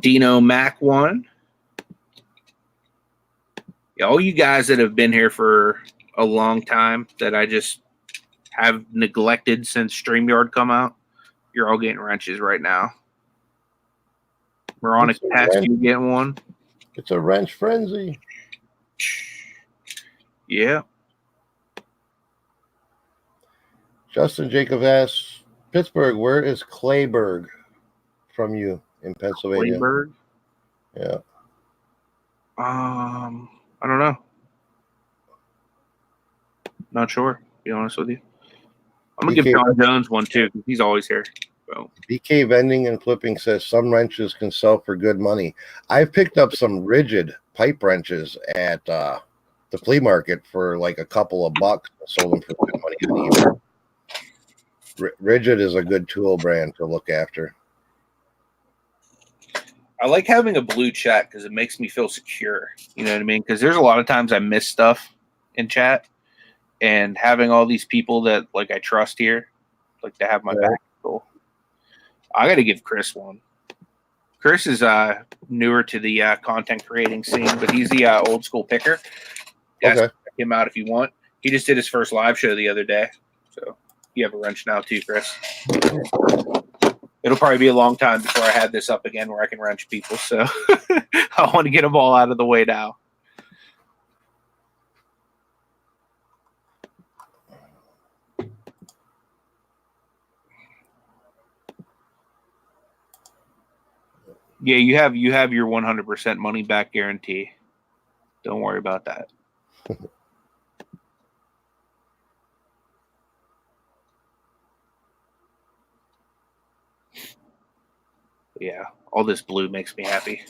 [SPEAKER 1] Dino Mac one. Yeah, all you guys that have been here for a long time that I just have neglected since StreamYard come out, you're all getting wrenches right now. Veronica Past, you getting one?
[SPEAKER 2] It's a wrench frenzy.
[SPEAKER 1] Yeah.
[SPEAKER 2] Justin Jacob asks, Pittsburgh, where is Clayburgh from you in Pennsylvania?
[SPEAKER 1] Clayburgh?
[SPEAKER 2] Yeah.
[SPEAKER 1] I don't know. Not sure, to be honest with you. I'm going to give John Jones one, too, because he's always here. So.
[SPEAKER 2] BK Vending and Flipping says some wrenches can sell for good money. I've picked up some rigid pipe wrenches at the flea market for like a couple of bucks. I sold them for good money on eBay. Rigid is a good tool brand to look after.
[SPEAKER 1] I like having a blue chat because it makes me feel secure. You know what I mean? Because there's a lot of times I miss stuff in chat, and having all these people that like I trust here, like to have my back. Cool. I got to give Chris one. Chris is newer to the content creating scene, but he's the old school picker. Guys, check him out if you want. He just did his first live show the other day, so you have a wrench now too, Chris. It'll probably be a long time before I have this up again where I can wrench people, so I want to get them all out of the way now. Yeah, you have your 100% money back guarantee. Don't worry about that. Yeah, all this blue makes me happy.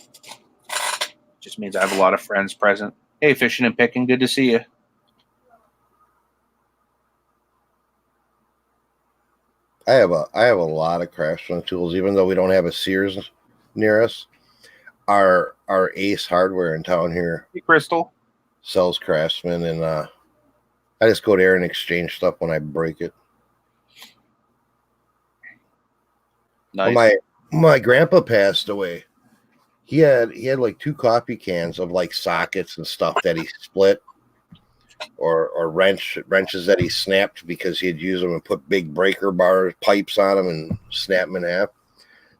[SPEAKER 1] Just means I have a lot of friends present. Hey, Fishing and Picking, good to see you.
[SPEAKER 2] I have a lot of Craftsman tools, even though we don't have a Sears near us. Our Ace Hardware in town here,
[SPEAKER 1] hey, Crystal,
[SPEAKER 2] sells Craftsman, and I just go there and exchange stuff when I break it.
[SPEAKER 1] Nice.
[SPEAKER 2] Well, my grandpa passed away. He had like 2 coffee cans of like sockets and stuff that he split, or wrenches that he snapped because he'd use them and put big breaker bar pipes on them and snap them in half.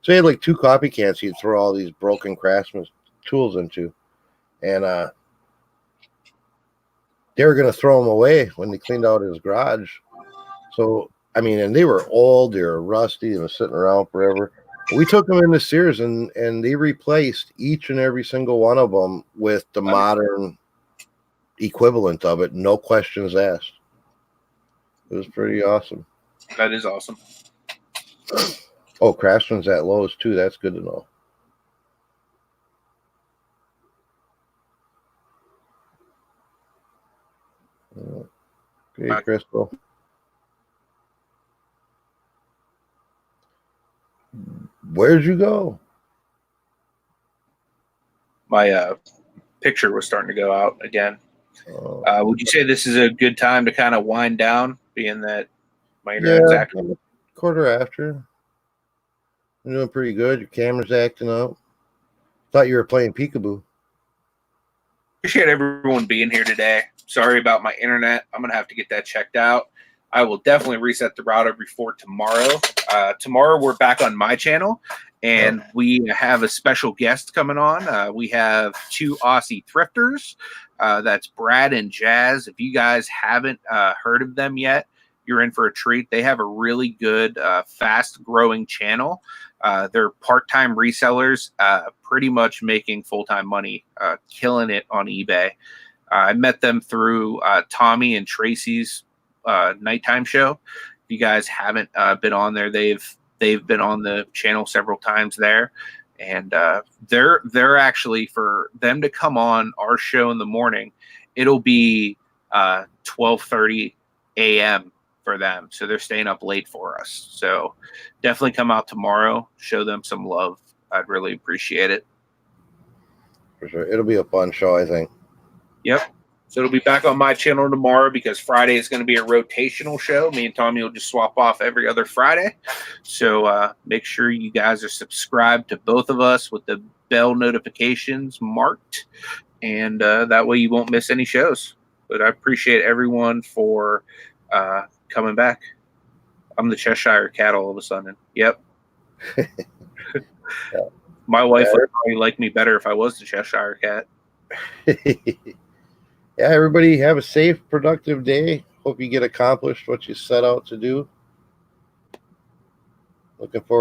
[SPEAKER 2] So he had like 2 coffee cans he'd throw all these broken Craftsman tools into, and they were gonna throw them away when they cleaned out his garage. So I mean, and they were old, they were rusty, and was sitting around forever. We took them into Sears, and they replaced each and every single one of them with the modern equivalent of it, no questions asked. It was pretty awesome.
[SPEAKER 1] That is awesome.
[SPEAKER 2] Oh, Craftsman's at Lowe's too. That's good to know. Okay, Crystal. Where'd you go?
[SPEAKER 1] My picture was starting to go out again. Would you say this is a good time to kind of wind down, being that my internet's active?
[SPEAKER 2] Quarter after. I'm doing pretty good. Your camera's acting up. Thought you were playing peekaboo.
[SPEAKER 1] Appreciate everyone being here today. Sorry about my internet. I'm going to have to get that checked out. I will definitely reset the router before tomorrow. Tomorrow we're back on my channel, and we have a special guest coming on. We have two Aussie thrifters. That's Brad and Jazz. If you guys haven't heard of them yet, you're in for a treat. They have a really good, fast-growing channel. They're part-time resellers, pretty much making full-time money, killing it on eBay. I met them through Tommy and Tracy's nighttime show. If you guys haven't been on there, they've been on the channel several times there, and they're actually, for them to come on our show in the morning, it'll be 12:30 a.m. for them, so they're staying up late for us. So definitely come out tomorrow, show them some love. I'd really appreciate it.
[SPEAKER 2] For sure. It'll be a fun show, I think.
[SPEAKER 1] Yep. So it'll be back on my channel tomorrow, because Friday is going to be a rotational show. Me and Tommy will just swap off every other Friday. So make sure you guys are subscribed to both of us with the bell notifications marked, and that way you won't miss any shows. But I appreciate everyone for coming back. I'm the Cheshire Cat all of a sudden. Yep. My wife would probably like me better if I was the Cheshire Cat.
[SPEAKER 2] Yeah, everybody have a safe, productive day. Hope you get accomplished what you set out to do. Looking forward